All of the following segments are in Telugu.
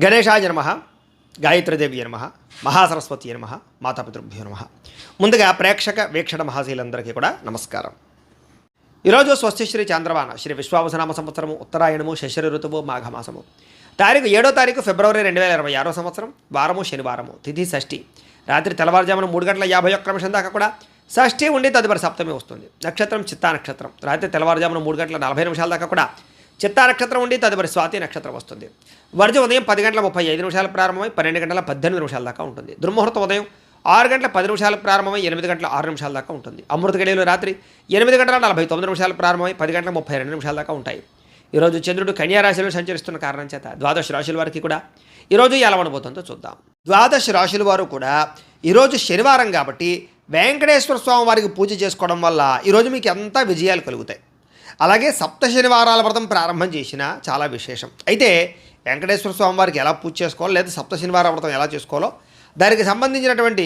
గణేశాయ నమః, గాయత్రీదేవి నమః, మహాసరస్వతి నమః, మాతాపితృభ్యో నమః. ముందుగా ప్రేక్షక వీక్షణ మహాశీలందరికీ కూడా నమస్కారం. ఈరోజు స్వస్తిశ్రీ చాంద్రమాన శ్రీ విశ్వావసనామ సంవత్సరము ఉత్తరాయణము శశిర ఋతువు మాఘమాసము తారీఖు 7వ తారీఖు ఫిబ్రవరి 2026 సంవత్సరం వారము శనివారము తిథి షష్ఠి రాత్రి తెల్లవారుజామున 3:51 దాకా కూడా షష్ఠి ఉండి తదుపరి సప్తమి వస్తుంది. నక్షత్రం చిత్తా నక్షత్రం రాత్రి తెల్లవారుజామున 3:40 దాకా కూడా చిత్తా నక్షత్రం ఉండి తదుపరి స్వాతి నక్షత్రం వస్తుంది. వర్జ ఉదయం 10:35 ప్రారంభమై 12:18 దాకా ఉంటుంది. దుర్ముహూర్తం ఉదయం 6:10 ప్రారంభమై 8:06 దాకా ఉంటుంది. అమృత గడియలు రాత్రి 8:49 ప్రారంభమై 10:32 దాకా ఉంటాయి. ఈరోజు చంద్రుడు కన్యా రాశిలో సంచరిస్తున్న కారణం చేత ద్వాదశ రాశుల వారికి కూడా ఈరోజు ఎలా ఉండబోతుందో చూద్దాం. ద్వాదశ రాశుల వారు కూడా ఈరోజు శనివారం కాబట్టి వెంకటేశ్వర స్వామి వారికి పూజ చేసుకోవడం వల్ల ఈరోజు మీకు ఎంత విజయాలు కలుగుతాయి. అలాగే సప్త శనివారాల వ్రతం ప్రారంభం చేసిన చాలా విశేషం. అయితే వెంకటేశ్వర స్వామి వారికి ఎలా పూజ చేసుకోవాలో లేదా సప్త శనివారాల వ్రతం ఎలా చేసుకోవాలో దానికి సంబంధించినటువంటి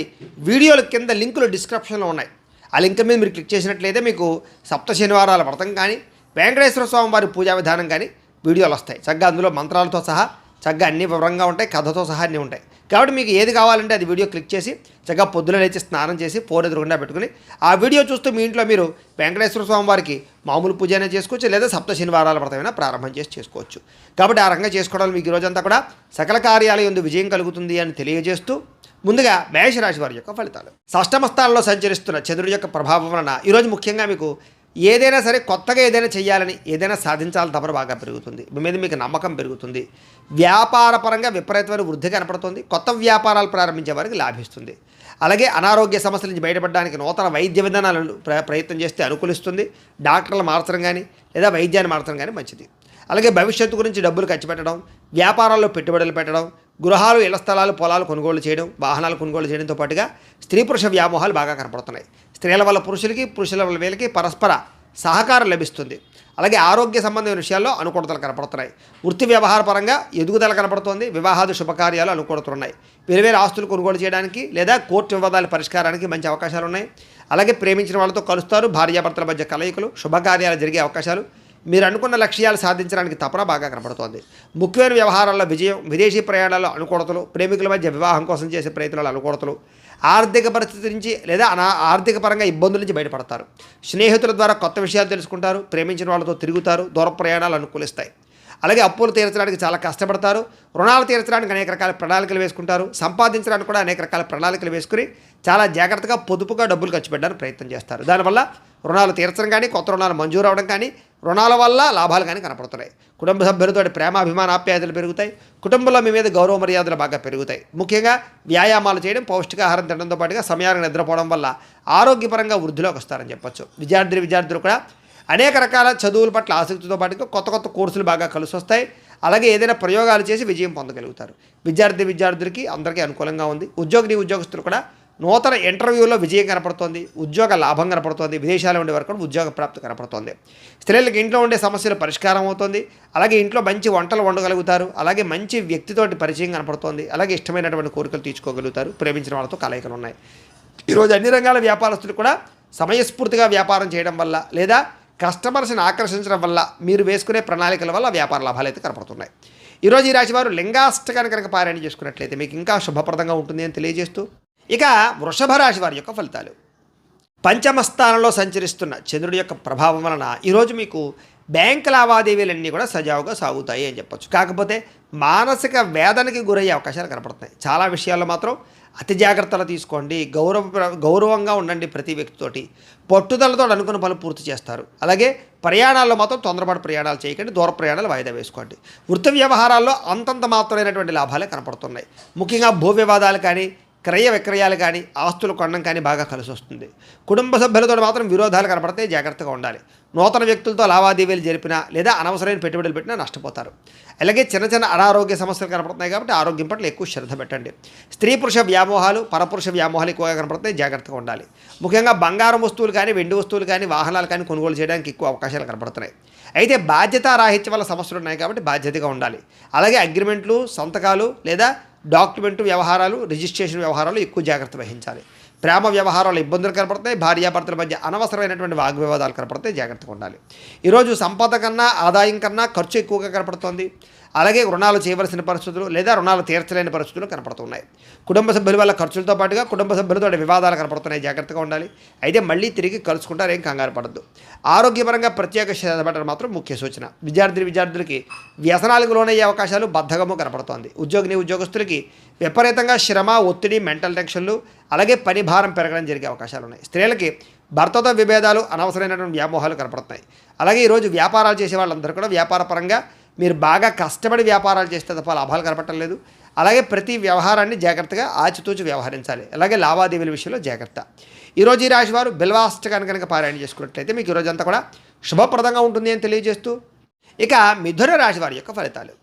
వీడియోల కింద లింకులు డిస్క్రిప్షన్లో ఉన్నాయి. ఆ లింక్ మీద మీరు క్లిక్ చేసినట్లయితే మీకు సప్త శనివారాల వ్రతం కానీ వెంకటేశ్వర స్వామి వారి పూజా విధానం కానీ వీడియోలు వస్తాయి. చక్కగా అందులో మంత్రాలతో సహా చక్కగా అన్ని వివరంగా ఉంటాయి, కథతో సహా అన్నీ ఉంటాయి. కాబట్టి మీకు ఏది కావాలంటే అది వీడియో క్లిక్ చేసి చక్కగా పొద్దున లేచి స్నానం చేసి ఫోన్ ఎదురుగుండా పెట్టుకుని ఆ వీడియో చూస్తూ మీ ఇంట్లో మీరు వెంకటేశ్వర స్వామి వారికి మామూలు పూజ అయినా చేసుకోవచ్చు, లేదా సప్త శనివారాల వ్రతమైనా ప్రారంభం చేసి చేసుకోవచ్చు. కాబట్టి ఆ రకంగా చేసుకోవడం మీకు ఈరోజంతా కూడా సకల కార్యాలయం యందు విజయం కలుగుతుంది అని తెలియజేస్తూ ముందుగా మేషరాశి వారి యొక్క ఫలితాలు. షష్టమ స్థానంలో సంచరిస్తున్న చంద్రుడి యొక్క ప్రభావం వలన ఈరోజు ముఖ్యంగా మీకు ఏదైనా సరే కొత్తగా ఏదైనా చేయాలని ఏదైనా సాధించాలని తపన బాగా పెరుగుతుంది. మీ మీద మీకు నమ్మకం పెరుగుతుంది. వ్యాపార పరంగా విపరీతమైన వృద్ధి కనపడుతుంది. కొత్త వ్యాపారాలు ప్రారంభించే వారికి లాభిస్తుంది. అలాగే అనారోగ్య సమస్యల నుంచి బయటపడడానికి నూతన వైద్య విధానాలను ప్రయత్నం చేస్తే అనుకూలిస్తుంది. డాక్టర్లు మార్చడం కానీ లేదా వైద్యాన్ని మార్చడం కానీ మంచిది. అలాగే భవిష్యత్తు గురించి డబ్బులు ఖర్చు పెట్టడం, వ్యాపారాల్లో పెట్టుబడులు పెట్టడం, గృహాలు, ఇళ్ల స్థలాలు, పొలాలు కొనుగోలు చేయడం, వాహనాలు కొనుగోలు చేయడంతో పాటుగా స్త్రీ పురుష వ్యామోహాలు బాగా కనపడుతున్నాయి. స్త్రీల వల్ల పురుషులకి, పురుషుల వల్ల వీళ్ళకి పరస్పర సహకారం లభిస్తుంది. అలాగే ఆరోగ్య సంబంధమైన విషయాల్లో అనుకూలతలు కనపడుతున్నాయి. వృత్తి వ్యవహార పరంగా ఎదుగుదల కనపడుతోంది. వివాహాది శుభకార్యాలు అనుకూలతలున్నాయి. వేరు ఆస్తులు కొనుగోలు చేయడానికి లేదా కోర్టు వివాదాల పరిష్కారానికి మంచి అవకాశాలు ఉన్నాయి. అలాగే ప్రేమించిన వాళ్ళతో కలుస్తారు. భార్యాభర్తల మధ్య కలయికలు, శుభకార్యాలు జరిగే అవకాశాలు, మీరు అనుకున్న లక్ష్యాలు సాధించడానికి తపన బాగా కనపడుతోంది. ముఖ్యమైన వ్యవహారాల్లో విజయం, విదేశీ ప్రయాణాల్లో అనుకూలతలు, ప్రేమికుల మధ్య వివాహం కోసం చేసే ప్రయత్నాలు అనుకూలతలు, ఆర్థిక పరిస్థితి నుంచి లేదా ఆర్థిక పరంగా ఇబ్బందుల నుంచి బయటపడతారు. స్నేహితుల ద్వారా కొత్త విషయాలు తెలుసుకుంటారు. ప్రేమించిన వాళ్ళతో తిరుగుతారు. దూర ప్రయాణాలు అనుకూలిస్తాయి. అలాగే అప్పులు తీర్చడానికి చాలా కష్టపడతారు. రుణాలు తీర్చడానికి అనేక రకాల ప్రణాళికలు వేసుకుంటారు. సంపాదించడానికి కూడా అనేక రకాల ప్రణాళికలు వేసుకుని చాలా జాగ్రత్తగా పొదుపుగా డబ్బులు ఖర్చు పెట్టడానికి ప్రయత్నం చేస్తారు. దానివల్ల రుణాలు తీర్చడం కానీ, కొత్త రుణాలు మంజూరు అవడం కానీ, రుణాల వల్ల లాభాలు కానీ కనపడుతున్నాయి. కుటుంబ సభ్యులతో ప్రేమాభిమానాప్యాయతలు పెరుగుతాయి. కుటుంబంలో మీ మీద గౌరవ మర్యాదలు బాగా పెరుగుతాయి. ముఖ్యంగా వ్యాయామాలు చేయడం, పౌష్టికాహారం తినడంతో పాటుగా సమయానికి నిద్రపోవడం వల్ల ఆరోగ్యపరంగా వృద్ధిలోకి వస్తారని చెప్పొచ్చు. విద్యార్థులు కూడా అనేక రకాల చదువుల పట్ల ఆసక్తితో పాటుగా కొత్త కొత్త కోర్సులు బాగా కలిసి వస్తాయి. అలాగే ఏదైనా ప్రయోగాలు చేసి విజయం పొందగలుగుతారు. విద్యార్థులకి అందరికీ అనుకూలంగా ఉంది. ఉద్యోగస్తులు కూడా నూతన ఇంటర్వ్యూలో విజయం కనపడుతోంది. ఉద్యోగ లాభం కనపడుతోంది. విదేశాల్లో ఉండే వరకు కూడా ఉద్యోగ ప్రాప్తి కనపడుతోంది. స్త్రీలకు ఇంట్లో ఉండే సమస్యలు పరిష్కారం అవుతుంది. అలాగే ఇంట్లో మంచి వంటలు వండగలుగుతారు. అలాగే మంచి వ్యక్తితోటి పరిచయం కనపడుతోంది. అలాగే ఇష్టమైనటువంటి కోరికలు తీర్చుకోగలుగుతారు. ప్రేమించిన వాళ్ళతో కలయికలు ఉన్నాయి. ఈరోజు అన్ని రంగాల వ్యాపారస్తులు కూడా సమయస్ఫూర్తిగా వ్యాపారం చేయడం వల్ల లేదా కస్టమర్స్ని ఆకర్షించడం వల్ల మీరు వేసుకునే ప్రణాళికల వల్ల వ్యాపార లాభాలు అయితే కనపడుతున్నాయి. ఈరోజు ఈ రాశి వారు లింగాష్టకాన్ని కనుక పారాయణ చేసుకున్నట్లయితే మీకు ఇంకా శుభప్రదంగా ఉంటుంది అని తెలియజేస్తూ ఇక వృషభ రాశి వారి యొక్క ఫలితాలు. పంచమ స్థానంలో సంచరిస్తున్న చంద్రుడి యొక్క ప్రభావం వలన ఈరోజు మీకు బ్యాంక్ లావాదేవీలన్నీ కూడా సజావుగా సాగుతాయి అని చెప్పొచ్చు. కాకపోతే మానసిక వేదనకి గురయ్యే అవకాశాలు కనపడుతున్నాయి. చాలా విషయాల్లో మాత్రం అతి జాగ్రత్తలు తీసుకోండి. గౌరవంగా ఉండండి. ప్రతి వ్యక్తితోటి పట్టుదలతో అనుకున్న పనులు పూర్తి చేస్తారు. అలాగే ప్రయాణాల్లో మాత్రం తొందరపాటు ప్రయాణాలు చేయకండి. దూర ప్రయాణాలు వాయిదా వేసుకోండి. వృత్తి వ్యవహారాల్లో అంతంత మాత్రమైనటువంటి లాభాలే కనపడుతున్నాయి. ముఖ్యంగా భూ వివాదాలు కానీ, క్రయ విక్రయాలు కానీ, ఆస్తులు కొనడం కానీ బాగా కలిసి వస్తుంది. కుటుంబ సభ్యులతో మాత్రం విరోధాలు కనపడితే జాగ్రత్తగా ఉండాలి. నూతన వ్యక్తులతో లావాదేవీలు జరిపినా లేదా అనవసరమైన పెట్టుబడులు పెట్టినా నష్టపోతారు. అలాగే చిన్న అనారోగ్య సమస్యలు కనపడుతున్నాయి కాబట్టి ఆరోగ్యం పట్ల ఎక్కువ శ్రద్ధ పెట్టండి. స్త్రీ పురుష వ్యామోహాలు, పరపురుష వ్యామోహాలు ఎక్కువగా కనపడుతున్నాయి. జాగ్రత్తగా ఉండాలి. ముఖ్యంగా బంగారం వస్తువులు కానీ, వెండి వస్తువులు కానీ, వాహనాలు కానీ కొనుగోలు చేయడానికి ఎక్కువ అవకాశాలు కనపడుతున్నాయి. అయితే బాధ్యతారాహిత్యం వల్ల సమస్యలు ఉన్నాయి కాబట్టి బాధ్యతగా ఉండాలి. అలాగే అగ్రిమెంట్లు, సంతకాలు లేదా డాక్యుమెంటు వ్యవహారాలు, రిజిస్ట్రేషన్ వ్యవహారాలు ఎక్కువ జాగ్రత్త వహించాలి. ప్రేమ వ్యవహారాలు ఇబ్బందులు కనపడతాయి. భార్యాభర్తల మధ్య అనవసరమైనటువంటి వాగ్వివాదాలు కనపడతాయి. జాగ్రత్తగా ఉండాలి. ఈరోజు సంపద కన్నా, ఆదాయం కన్నా ఖర్చు ఎక్కువగా కనపడుతోంది. అలాగే రుణాలు చేయవలసిన పరిస్థితులు లేదా రుణాలు తీర్చలేని పరిస్థితులు కనపడుతున్నాయి. కుటుంబ సభ్యుల వల్ల ఖర్చులతో పాటుగా కుటుంబ సభ్యులతో వివాదాలు కనపడుతున్నాయి. జాగ్రత్తగా ఉండాలి. అయితే మళ్ళీ తిరిగి కలుసుకుంటారు, ఏం కంగారు పడద్దు. ఆరోగ్యపరంగా ప్రత్యేక శ్రద్ధ పెట్టడం మాత్రం ముఖ్య సూచన. విద్యార్థులకి వ్యసనాలకు లోనయ్యే అవకాశాలు, బద్ధకము కనపడుతోంది. ఉద్యోగస్తులకి విపరీతంగా శ్రమ, ఒత్తిడి, మెంటల్ టెన్షన్లు, అలాగే పని భారం పెరగడం జరిగే అవకాశాలు ఉన్నాయి. స్త్రీలకి భర్తతో విభేదాలు, అనవసరమైనటువంటి వ్యామోహాలు కనపడుతున్నాయి. అలాగే ఈరోజు వ్యాపారాలు చేసే వాళ్ళందరూ కూడా వ్యాపార పరంగా మీరు బాగా కష్టపడి వ్యాపారాలు చేస్తే తప్ప లాభాలు కనపడటం లేదు. అలాగే ప్రతి వ్యవహారాన్ని జాగ్రత్తగా ఆచితూచి వ్యవహరించాలి. అలాగే లావాదేవీల విషయంలో జాగ్రత్త. ఈరోజు ఈ రాశి వారు బిల్వాష్టకాన్ని కనుక పారాయణ చేసుకున్నట్లయితే మీకు ఈరోజు అంతా కూడా శుభప్రదంగా ఉంటుంది అని తెలియజేస్తూ, ఇక మిథున రాశి వారి యొక్క ఫలితాలు.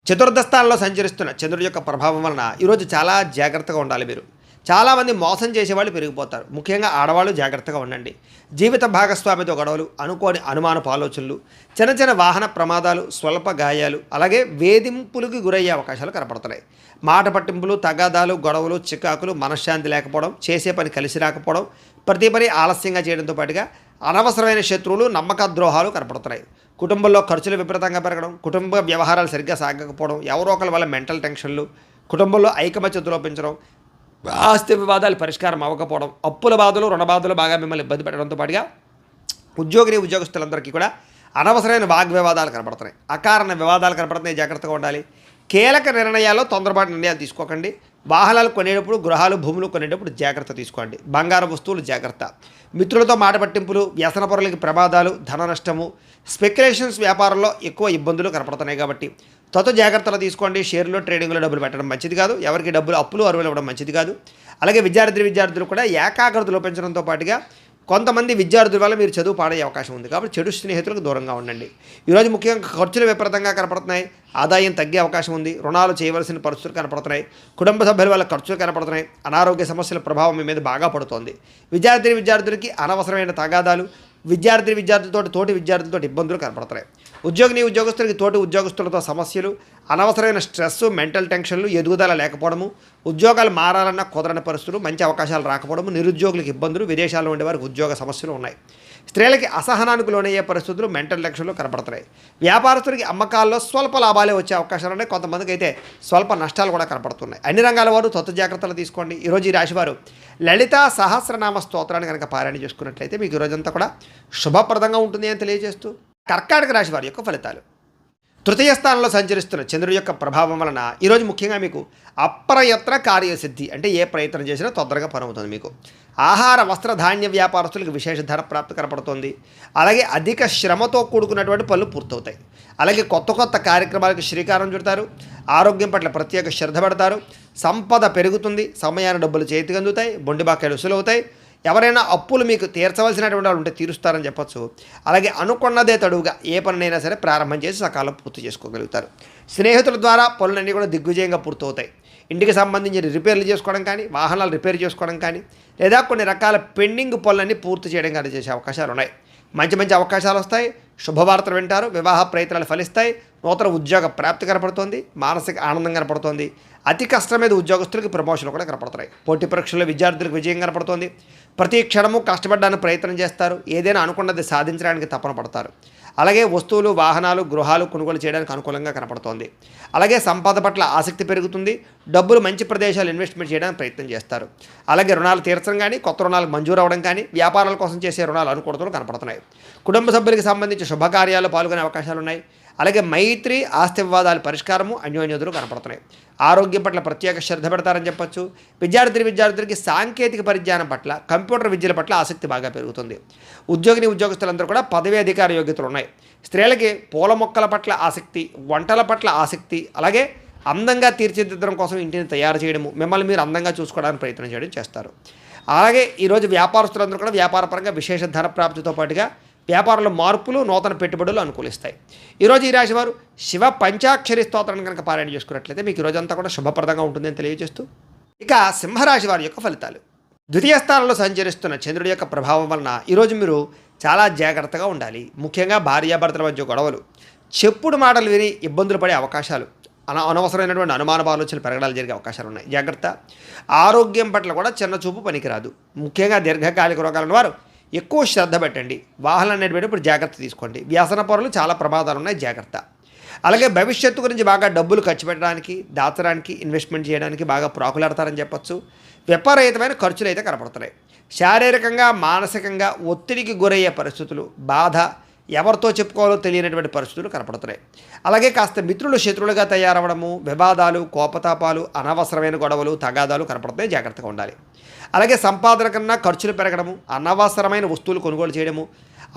చతుర్థ స్థానంలో సంచరిస్తున్న చంద్రుడి యొక్క ప్రభావం వలన ఈరోజు చాలా జాగ్రత్తగా ఉండాలి. మీరు చాలామంది మోసం చేసేవాళ్ళు పెరిగిపోతారు. ముఖ్యంగా ఆడవాళ్ళు జాగ్రత్తగా ఉండండి. జీవిత భాగస్వామితో గొడవలు, అనుకోని అనుమానపు ఆలోచనలు, చిన్న చిన్న వాహన ప్రమాదాలు, స్వల్ప గాయాలు, అలాగే వేధింపులకు గురయ్యే అవకాశాలు కనపడుతున్నాయి. మాట పట్టింపులు, తగాదాలు, గొడవలు, చికాకులు, మనశ్శాంతి లేకపోవడం, చేసే పని కలిసి రాకపోవడం, ప్రతి పని ఆలస్యంగా చేయడంతో పాటుగా అనవసరమైన శత్రువులు, నమ్మక ద్రోహాలు కనపడుతున్నాయి. కుటుంబంలో ఖర్చులు విపరీతంగా పెరగడం, కుటుంబ వ్యవహారాలు సరిగ్గా సాగకపోవడం, ఎవరో ఒకరి వల్ల మెంటల్ టెన్షన్లు, కుటుంబంలో ఐకమత్యత లోపించడం, ఆస్తి వివాదాలు పరిష్కారం అవ్వకపోవడం, అప్పుల బాధలు, రుణ బాధలు బాగా మిమ్మల్ని ఇబ్బంది పెట్టడంతో పాటుగా ఉద్యోగస్తులందరికీ కూడా అనవసరమైన వాగ్వివాదాలు కనపడుతున్నాయి. అకారణ వివాదాలు కనపడుతున్నాయి. జాగ్రత్తగా ఉండాలి. కీలక నిర్ణయాల్లో తొందరపాటు నిర్ణయాలు తీసుకోకండి. వాహనాలు కొనేటప్పుడు, గృహాలు, భూములు కొనేటప్పుడు జాగ్రత్త తీసుకోండి. బంగారు వస్తువులు జాగ్రత్త. మిత్రులతో మాట పట్టింపులు, వ్యసన పొరలకి ప్రమాదాలు, ధన నష్టము, స్పెక్యులేషన్స్ వ్యాపారంలో ఎక్కువ ఇబ్బందులు కనపడుతున్నాయి. కాబట్టి జాగ్రత్తలు తీసుకోండి. షేర్లో, ట్రేడింగ్లో డబ్బులు పెట్టడం మంచిది కాదు. ఎవరికి డబ్బులు అప్పులు అరువులు ఇవ్వడం మంచిది కాదు. అలాగే విద్యార్థులు కూడా ఏకాగ్రత లోపించడంతో పాటుగా కొంతమంది విద్యార్థుల వల్ల మీరు చదువు పాడయ్యే అవకాశం ఉంది. కాబట్టి చెడు స్నేహితులకు దూరంగా ఉండండి. ఈరోజు ముఖ్యంగా ఖర్చులు విపరీతంగా కనపడుతున్నాయి. ఆదాయం తగ్గే అవకాశం ఉంది. రుణాలు చేయవలసిన పరిస్థితులు కనపడుతున్నాయి. కుటుంబ సభ్యుల వల్ల ఖర్చులు కనపడుతున్నాయి. అనారోగ్య సమస్యల ప్రభావం మీ మీద బాగా పడుతోంది. విద్యార్థులకి అనవసరమైన తగాదాలు, తోటి విద్యార్థులతో ఇబ్బందులు కనపడుతున్నాయి. ఉద్యోగస్తులకి తోటి ఉద్యోగస్తులతో సమస్యలు, అనవసరమైన స్ట్రెస్, మెంటల్ టెన్షన్లు, ఎదుగుదల లేకపోవడము, ఉద్యోగాలు మారాలన్న కుదరని పరిస్థితులు, మంచి అవకాశాలు రాకపోవడము, నిరుద్యోగులకు ఇబ్బందులు, విదేశాల్లో ఉండేవారికి ఉద్యోగ సమస్యలు ఉన్నాయి. స్త్రీలకి అసహనానికి లోనయ్యే పరిస్థితులు, మెంటల్ టెన్షన్లు కనపడుతున్నాయి. వ్యాపారస్తులకి అమ్మకాల్లో స్వల్ప లాభాలే వచ్చే అవకాశాలు ఉన్నాయి. కొంతమందికి అయితే స్వల్ప నష్టాలు కూడా కనపడుతున్నాయి. అన్ని రంగాల వారు జాగ్రత్తలు తీసుకోండి. ఈరోజు ఈ రాశివారు లలితా సహస్రనామ స్తోత్రాన్ని కనుక పారాయణ చేసుకున్నట్లయితే మీకు ఈరోజంతా కూడా శుభప్రదంగా ఉంటుంది అని తెలియజేస్తూ, కర్కాటక రాశి వారి యొక్క ఫలితాలు. తృతీయ స్థానంలో సంచరిస్తున్న చంద్రుడి యొక్క ప్రభావం వలన ఈరోజు ముఖ్యంగా మీకు అప్రయత్న కార్యసిద్ధి, అంటే ఏ ప్రయత్నం చేసినా తొందరగా పనవుతుంది. మీకు ఆహార, వస్త్ర, ధాన్య వ్యాపారస్తులకు విశేష ధర ప్రాప్తి కనపడుతుంది. అలాగే అధిక శ్రమతో కూడుకున్నటువంటి పనులు పూర్తవుతాయి. అలాగే కొత్త కార్యక్రమాలకు శ్రీకారం చుడతారు. ఆరోగ్యం పట్ల ప్రత్యేక శ్రద్ధ పెడతారు. సంపద పెరుగుతుంది. సమయాన్ని డబ్బులు చేతికి అందుతాయి. బొండి బాకాయలు వసూలవుతాయి. ఎవరైనా అప్పులు మీకు తీర్చవలసినటువంటి వాళ్ళు ఉంటే తీరుస్తారని చెప్పచ్చు. అలాగే అనుకున్నదే తడువుగా ఏ పనినైనా సరే ప్రారంభం చేసి సకాలం పూర్తి చేసుకోగలుగుతారు. స్నేహితుల ద్వారా పనులన్నీ కూడా దిగ్విజయంగా పూర్తవుతాయి. ఇంటికి సంబంధించిన రిపేర్లు చేసుకోవడం కానీ, వాహనాలు రిపేర్ చేసుకోవడం కానీ, లేదా కొన్ని రకాల పెండింగ్ పనులన్నీ పూర్తి చేయడం కానీ చేసే అవకాశాలు ఉన్నాయి. మంచి అవకాశాలు వస్తాయి. శుభవార్తలు వింటారు. వివాహ ప్రయత్నాలు ఫలిస్తాయి. నూతన ఉద్యోగ ప్రాప్తి కనపడుతోంది. మానసిక ఆనందం కనపడుతోంది. అతి కష్టం మీద ఉద్యోగస్తులకి ప్రమోషన్లు కూడా కనపడుతున్నాయి. పోటీ పరీక్షల్లో విద్యార్థులకు విజయం కనపడుతోంది. ప్రతి క్షణము కష్టపడడానికి ప్రయత్నం చేస్తారు. ఏదైనా అనుకున్నది సాధించడానికి తపన పడతారు. అలాగే వస్తువులు, వాహనాలు, గృహాలు కొనుగోలు చేయడానికి అనుకూలంగా కనపడుతోంది. అలాగే సంపద పట్ల ఆసక్తి పెరుగుతుంది. డబ్బులు మంచి ప్రదేశాలు ఇన్వెస్ట్మెంట్ చేయడానికి ప్రయత్నం చేస్తారు. అలాగే రుణాలు తీర్చడం కానీ, కొత్త రుణాలు మంజూరు అవ్వడం కానీ, వ్యాపారాల కోసం చేసే రుణాలు అనుకూలతలు కనపడుతున్నాయి. కుటుంబ సభ్యులకు సంబంధించి శుభకార్యాలు పాల్గొనే అవకాశాలు ఉన్నాయి. అలాగే మైత్రి, ఆస్తి వివాదాల పరిష్కారము, అన్యోన్యతలు కనపడుతున్నాయి. ఆరోగ్యం పట్ల ప్రత్యేక శ్రద్ధ పెడతారని చెప్పచ్చు. విద్యార్థులకి సాంకేతిక పరిజ్ఞానం పట్ల, కంప్యూటర్ విద్యల పట్ల ఆసక్తి బాగా పెరుగుతుంది. ఉద్యోగస్తులందరూ కూడా పదవీ అధికార యోగ్యతలు ఉన్నాయి. స్త్రీలకి పూల మొక్కల పట్ల ఆసక్తి, వంటల పట్ల ఆసక్తి, అలాగే అందంగా తీర్చిదిద్దడం కోసం ఇంటిని తయారు చేయడము, మిమ్మల్ని మీరు అందంగా చూసుకోవడానికి ప్రయత్నం చేయడం చేస్తారు. అలాగే ఈరోజు వ్యాపారస్తులందరూ కూడా వ్యాపారపరంగా విశేష ధన ప్రాప్తితో పాటుగా వ్యాపారంలో మార్పులు, నూతన పెట్టుబడులు అనుకూలిస్తాయి. ఈరోజు ఈ రాశి వారు శివ పంచాక్షరి స్తోత్రాన్ని కనుక పారాయణ చేసుకున్నట్లయితే మీకు ఈరోజంతా కూడా శుభప్రదంగా ఉంటుందని తెలియజేస్తూ, ఇక సింహరాశి వారి యొక్క ఫలితాలు. ద్వితీయ స్థానంలో సంచరిస్తున్న చంద్రుడి యొక్క ప్రభావం వలన ఈరోజు మీరు చాలా జాగ్రత్తగా ఉండాలి. ముఖ్యంగా భార్యాభర్తల మధ్య గొడవలు, చెప్పుడు మాటలు విని ఇబ్బందులు పడే అవకాశాలు, అనవసరమైనటువంటి అనుమాన ఆలోచనలు పెరగడాలు జరిగే అవకాశాలు ఉన్నాయి. జాగ్రత్త. ఆరోగ్యం పట్ల కూడా చిన్న చూపు పనికిరాదు. ముఖ్యంగా దీర్ఘకాలిక రోగాలను వారు ఎక్కువ శ్రద్ధ పెట్టండి. వాహనాలు నడిపేటప్పుడు జాగ్రత్త తీసుకోండి. వ్యసన పొరలు చాలా ప్రమాదాలు ఉన్నాయి. జాగ్రత్త. అలాగే భవిష్యత్తు గురించి బాగా డబ్బులు ఖర్చు పెట్టడానికి, దాచడానికి, ఇన్వెస్ట్మెంట్ చేయడానికి బాగా ప్రాకులాడతారని చెప్పొచ్చు. విపరీతమైన ఖర్చులు అయితే కనపడుతున్నాయి. శారీరకంగా, మానసికంగా ఒత్తిడికి గురయ్యే పరిస్థితులు, బాధ, ఎవరితో చెప్పుకోవాలో తెలియనటువంటి పరిస్థితులు కనపడుతున్నాయి. అలాగే కాస్త మిత్రులు శత్రువులుగా తయారవడము, వివాదాలు, కోపతాపాలు, అనవసరమైన గొడవలు, తగాదాలు కనపడుతున్నాయి. జాగ్రత్తగా ఉండాలి. అలాగే సంపాదన కన్నా ఖర్చులు పెరగడము, అనవసరమైన వస్తువులు కొనుగోలు చేయడము,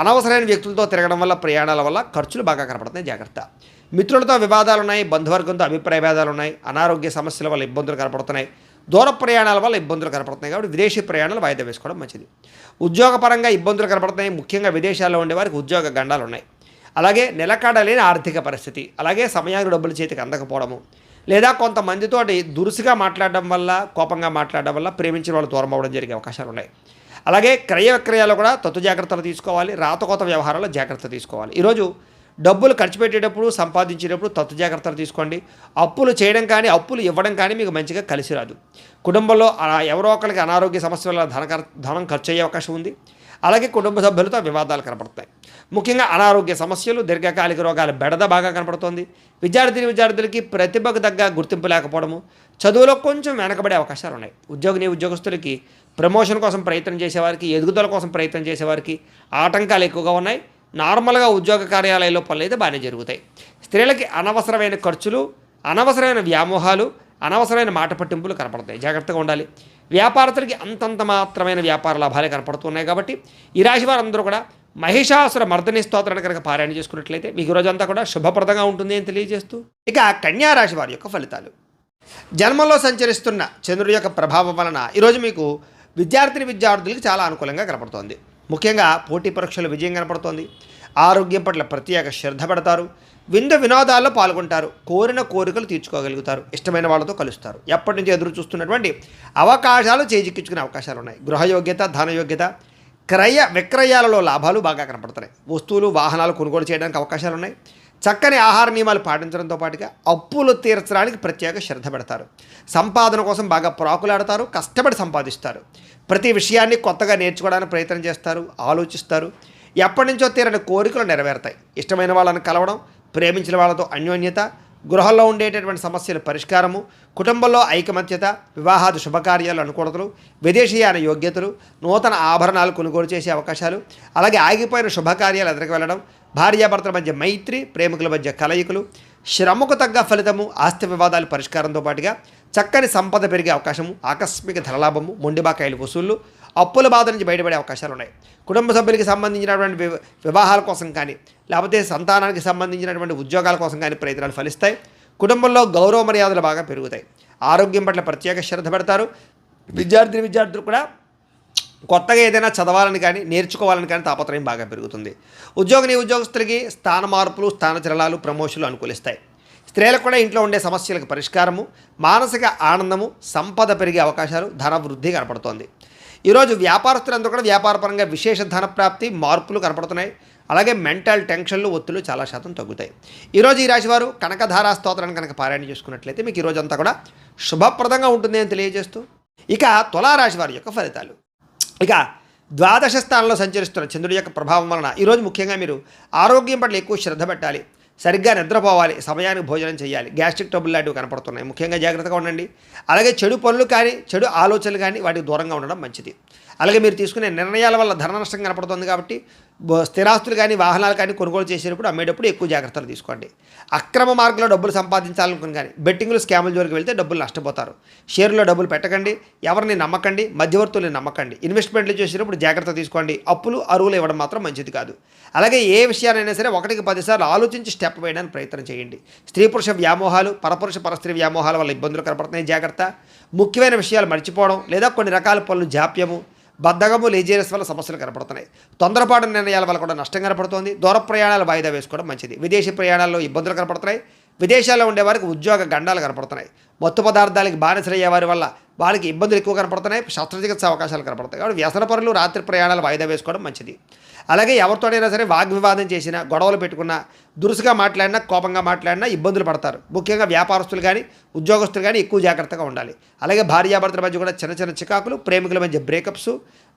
అనవసరమైన వ్యక్తులతో తిరగడం వల్ల, ప్రయాణాల వల్ల ఖర్చులు బాగా కనపడుతున్నాయి. జాగ్రత్త. మిత్రులతో వివాదాలు ఉన్నాయి, బంధువర్గంతో అభిప్రాయ భేదాలు ఉన్నాయి, అనారోగ్య సమస్యల వల్ల ఇబ్బందులు కనపడుతున్నాయి, దూర ప్రయాణాల వల్ల ఇబ్బందులు కనపడుతున్నాయి. కాబట్టి విదేశీ ప్రయాణాలు వాయిదా వేసుకోవడం మంచిది. ఉద్యోగపరంగా ఇబ్బందులు కనపడుతున్నాయి. ముఖ్యంగా విదేశాల్లో ఉండేవారికి ఉద్యోగ గండాలు ఉన్నాయి. అలాగే నిలకడలేని ఆర్థిక పరిస్థితి, అలాగే సమయానికి డబ్బులు చేతికి అందకపోవడము, లేదా కొంతమందితోటి దురుసుగా మాట్లాడడం వల్ల, కోపంగా మాట్లాడడం వల్ల ప్రేమించిన వాళ్ళు దూరం అవ్వడం జరిగే అవకాశాలు ఉన్నాయి. అలాగే క్రయ విక్రయాలు కూడా తత్తు జాగ్రత్తలు తీసుకోవాలి. రాతకోత వ్యవహారాల్లో జాగ్రత్త తీసుకోవాలి. ఈరోజు డబ్బులు ఖర్చు పెట్టేటప్పుడు, సంపాదించేటప్పుడు తత్తు జాగ్రత్తలు తీసుకోండి. అప్పులు చేయడం కానీ, అప్పులు ఇవ్వడం కానీ మీకు మంచిగా కలిసి రాదు. కుటుంబంలో ఎవరో ఒకరికి అనారోగ్య సమస్యల వల్ల ధనం ఖర్చు అయ్యే అవకాశం ఉంది. అలాగే కుటుంబ సభ్యులతో వివాదాలు కనపడతాయి. ముఖ్యంగా అనారోగ్య సమస్యలు, దీర్ఘకాలిక రోగాల బెడద బాగా కనపడుతోంది. విద్యార్థులకి ప్రతిభకు తగ్గ గుర్తింపు లేకపోవడము, చదువులో కొంచెం వెనకబడే అవకాశాలు ఉన్నాయి. ఉద్యోగస్తులకి ప్రమోషన్ కోసం ప్రయత్నం చేసేవారికి, ఎదుగుదల కోసం ప్రయత్నం చేసేవారికి ఆటంకాలు ఎక్కువగా ఉన్నాయి. నార్మల్గా ఉద్యోగ కార్యాలయాల్లో పనులు అయితే బాగానే జరుగుతాయి. స్త్రీలకి అనవసరమైన ఖర్చులు, అనవసరమైన వ్యామోహాలు, అనవసరమైన మాట పట్టింపులు కనపడతాయి. జాగ్రత్తగా ఉండాలి. వ్యాపారస్తులకి అంతంత మాత్రమైన వ్యాపార లాభాలే కనపడుతున్నాయి. కాబట్టి ఈ రాశి వారందరూ కూడా మహిషాసుర మర్దని స్తోత్రాన్ని కనుక పారాయణ చేసుకున్నట్లయితే మీకు రోజంతా కూడా శుభప్రదంగా ఉంటుంది అని తెలియజేస్తూ, ఇక కన్యా రాశి వారి యొక్క ఫలితాలు. జన్మంలో సంచరిస్తున్న చంద్రుడి యొక్క ప్రభావం వలన ఈరోజు మీకు విద్యార్థులకి చాలా అనుకూలంగా కనపడుతోంది. ముఖ్యంగా పోటీ పరీక్షలు విజయం కనపడుతోంది. ఆరోగ్యం పట్ల ప్రత్యేక శ్రద్ధ పెడతారు. వినోదాల్లో పాల్గొంటారు. కోరిన కోరికలు తీర్చుకోగలుగుతారు. ఇష్టమైన వాళ్ళతో కలుస్తారు. ఎప్పటి నుంచి ఎదురు చూస్తున్నటువంటి అవకాశాలు చేజిక్కించుకునే అవకాశాలు ఉన్నాయి. గృహయోగ్యత, ధనయోగ్యత, క్రయ విక్రయాలలో లాభాలు బాగా కనపడుతున్నాయి. వస్తువులు, వాహనాలు కొనుగోలు చేయడానికి అవకాశాలు ఉన్నాయి. చక్కని ఆహార నియమాలు పాటించడంతో పాటుగా అప్పులు తీర్చడానికి ప్రత్యేక శ్రద్ధ పెడతారు. సంపాదన కోసం బాగా ప్రాకులాడతారు. కష్టపడి సంపాదిస్తారు. ప్రతి విషయాన్ని కొత్తగా నేర్చుకోవడానికి ప్రయత్నం చేస్తారు. ఆలోచిస్తారు. ఎప్పటి నుంచో తీరని కోరికలు నెరవేరుతాయి. ఇష్టమైన వాళ్ళని కలవడం, ప్రేమించిన వాళ్ళతో అన్యోన్యత, గృహంలో ఉండేటటువంటి సమస్యల పరిష్కారము, కుటుంబంలో ఐకమత్యత, వివాహాది శుభకార్యాలు అనుకూలతలు, విదేశీయాన యోగ్యతలు, నూతన ఆభరణాలు కొనుగోలు చేసే అవకాశాలు, అలాగే ఆగిపోయిన శుభకార్యాలు ఎదురుకు వెళ్ళడం, భార్యాభర్తల మధ్య మైత్రి, ప్రేమికుల మధ్య కలయికలు, శ్రమకు తగ్గ ఫలితము, ఆస్తి వివాదాల పరిష్కారంతో పాటుగా చక్కని సంపద పెరిగే అవకాశము, ఆకస్మిక ధనలాభము, మొండిబాకాయలు వసూళ్లు, అప్పుల బాధ నుంచి బయటపడే అవకాశాలు ఉన్నాయి. కుటుంబ సభ్యులకి సంబంధించినటువంటి వివాహాల కోసం కానీ, లేకపోతే సంతానానికి సంబంధించినటువంటి ఉద్యోగాల కోసం కానీ ప్రయత్నాలు ఫలిస్తాయి. కుటుంబంలో గౌరవ మర్యాదలు బాగా పెరుగుతాయి. ఆరోగ్యం పట్ల ప్రత్యేక శ్రద్ధ పెడతారు. విద్యార్థులు కూడా కొత్తగా ఏదైనా చదవాలని కానీ, నేర్చుకోవాలని కానీ తాపత్రయం బాగా పెరుగుతుంది. ఉద్యోగస్తులకి స్థాన మార్పులు, స్థానచలనాలు, ప్రమోషన్లు అనుకూలిస్తాయి. స్త్రీలకు కూడా ఇంట్లో ఉండే సమస్యలకు పరిష్కారము, మానసిక ఆనందము, సంపద పెరిగే అవకాశాలు, ధన వృద్ధి కనపడుతోంది. ఈరోజు వ్యాపారస్తులందరూ కూడా వ్యాపారపరంగా విశేష ధన ప్రాప్తి, మార్పులు కనపడుతున్నాయి. అలాగే మెంటల్ టెన్షన్లు, ఒత్తులు చాలా శాతం తగ్గుతాయి. ఈరోజు ఈ రాశివారు కనకధారా స్తోత్రాన్ని కనుక పారాయణ చేసుకున్నట్లయితే మీకు ఈరోజు అంతా కూడా శుభప్రదంగా ఉంటుంది అని తెలియజేస్తూ, ఇక తులారాశి వారి యొక్క ఫలితాలు. ఇక ద్వాదశ స్థానంలో సంచరిస్తున్న చంద్రుడి యొక్క ప్రభావం వలన ఈరోజు ముఖ్యంగా మీరు ఆరోగ్యం పట్ల ఎక్కువ శ్రద్ధ పెట్టాలి. సరిగ్గా నిద్రపోవాలి. సమయానికి భోజనం చేయాలి. గ్యాస్ట్రిక్ ట్రబుల్ లాంటివి కనపడుతున్నాయి. ముఖ్యంగా జాగ్రత్తగా ఉండండి. అలాగే చెడు పనులు కానీ, చెడు ఆలోచనలు కానీ వాటికి దూరంగా ఉండడం మంచిది. అలాగే మీరు తీసుకునే నిర్ణయాల వల్ల ధన నష్టం కనపడుతుంది. కాబట్టి స్థిరాస్తులు కానీ, వాహనాలు కానీ కొనుగోలు చేసేటప్పుడు, అమ్మేటప్పుడు ఎక్కువ జాగ్రత్తలు తీసుకోండి. అక్రమ మార్గంలో డబ్బులు సంపాదించాలనుకుని కానీ, బెట్టింగ్లు, స్కాముల జోలికి వెళ్తే డబ్బులు నష్టపోతారు. షేర్లో డబ్బులు పెట్టకండి. ఎవరిని నమ్మకండి. మధ్యవర్తుల్ని నమ్మకండి. ఇన్వెస్ట్మెంట్లు చేసేటప్పుడు జాగ్రత్త తీసుకోండి. అప్పులు, అరువులు ఇవ్వడం మాత్రం మంచిది కాదు. అలాగే ఏ విషయానైనా సరే 1కి 10 సార్లు ఆలోచించి స్టెప్ వేయడానికి ప్రయత్నం చేయండి. స్త్రీ పురుష వ్యామోహాలు, పరపురుష పరస్త్రీ వ్యామోహాల వల్ల ఇబ్బందులు కనపడుతున్నాయి. జాగ్రత్త. ముఖ్యమైన విషయాలు మర్చిపోవడం, లేదా కొన్ని రకాల పనులు జాప్యము, బద్ధకము, లేజీనెస్ వల్ల సమస్యలు కనపడుతున్నాయి. తొందరపాటు నిర్ణయాల వల్ల కూడా నష్టం కనపడుతుంది. దూర ప్రయాణాలు వాయిదా వేసుకోవడం మంచిది. విదేశీ ప్రయాణాల్లో ఇబ్బందులు కనపడుతున్నాయి. విదేశాల్లో ఉండేవారికి ఉద్యోగ గండాలు కనపడుతున్నాయి. మత్తు పదార్థాలకి బానిసలయ్యే వారి వల్ల వాళ్ళకి ఇబ్బందులు ఎక్కువ కనపడుతున్నాయి. శస్త్రచికిత్స అవకాశాలు కనపడతాయి. కాబట్టి వ్యసనపరులు రాత్రి ప్రయాణాలు వాయిదా వేసుకోవడం మంచిది. అలాగే ఎవరితోనైనా సరే వాగ్వివాదం చేసినా, గొడవలు పెట్టుకున్నా, దురుసుగా మాట్లాడినా, కోపంగా మాట్లాడినా ఇబ్బందులు పడతారు. ముఖ్యంగా వ్యాపారస్తులు కానీ, ఉద్యోగస్తులు కానీ ఎక్కువ జాగ్రత్తగా ఉండాలి. అలాగే భార్యాభర్తల మధ్య కూడా చిన్న చిన్న చికాకులు, ప్రేమికుల మధ్య బ్రేకప్స్,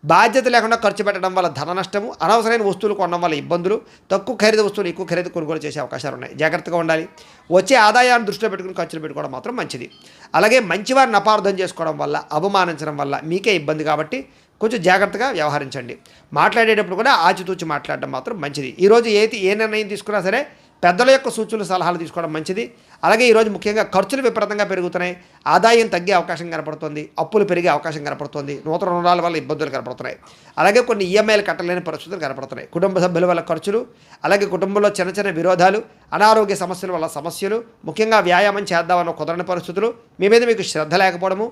బాధ్యత లేకుండా ఖర్చు పెట్టడం వల్ల ధన నష్టము, అనవసరమైన వస్తువులు కొనడం వల్ల ఇబ్బందులు, తక్కువ ఖరీదు వస్తువులు ఎక్కువ ఖరీదు కొనుగోలు చేసే అవకాశాలు ఉన్నాయి. జాగ్రత్తగా ఉండాలి. వచ్చే ఆదాయాన్ని దృష్టిలో పెట్టుకుని ఖర్చులు పెట్టుకోవడం మాత్రం మంచిది. అలాగే మంచివారిని అపార్థం చేసుకోవడం వల్ల, అవమానించడం వల్ల మీకే ఇబ్బంది కాబట్టి కొంచెం జాగ్రత్తగా వ్యవహరించండి. మాట్లాడేటప్పుడు కూడా ఆచితూచి మాట్లాడడం మాత్రం మంచిది. ఈరోజు ఏ నిర్ణయం తీసుకున్నా సరే పెద్దల యొక్క సూచనలు, సలహాలు తీసుకోవడం మంచిది. అలాగే ఈరోజు ముఖ్యంగా ఖర్చులు విపరీతంగా పెరుగుతున్నాయి. ఆదాయం తగ్గే అవకాశం కనపడుతుంది. అప్పులు పెరిగే అవకాశం కనపడుతుంది. నూతన రుణాల వల్ల ఇబ్బందులు కనపడుతున్నాయి. అలాగే కొన్ని ఈఎంఐలు కట్టలేని పరిస్థితులు కనపడుతున్నాయి. కుటుంబ సభ్యుల వల్ల ఖర్చులు, అలాగే కుటుంబంలో చిన్న చిన్న విరోధాలు, అనారోగ్య సమస్యల వల్ల సమస్యలు, ముఖ్యంగా వ్యాయామం చేద్దామన్న కుదరని పరిస్థితులు, మీ మీద మీకు శ్రద్ధ లేకపోవడము,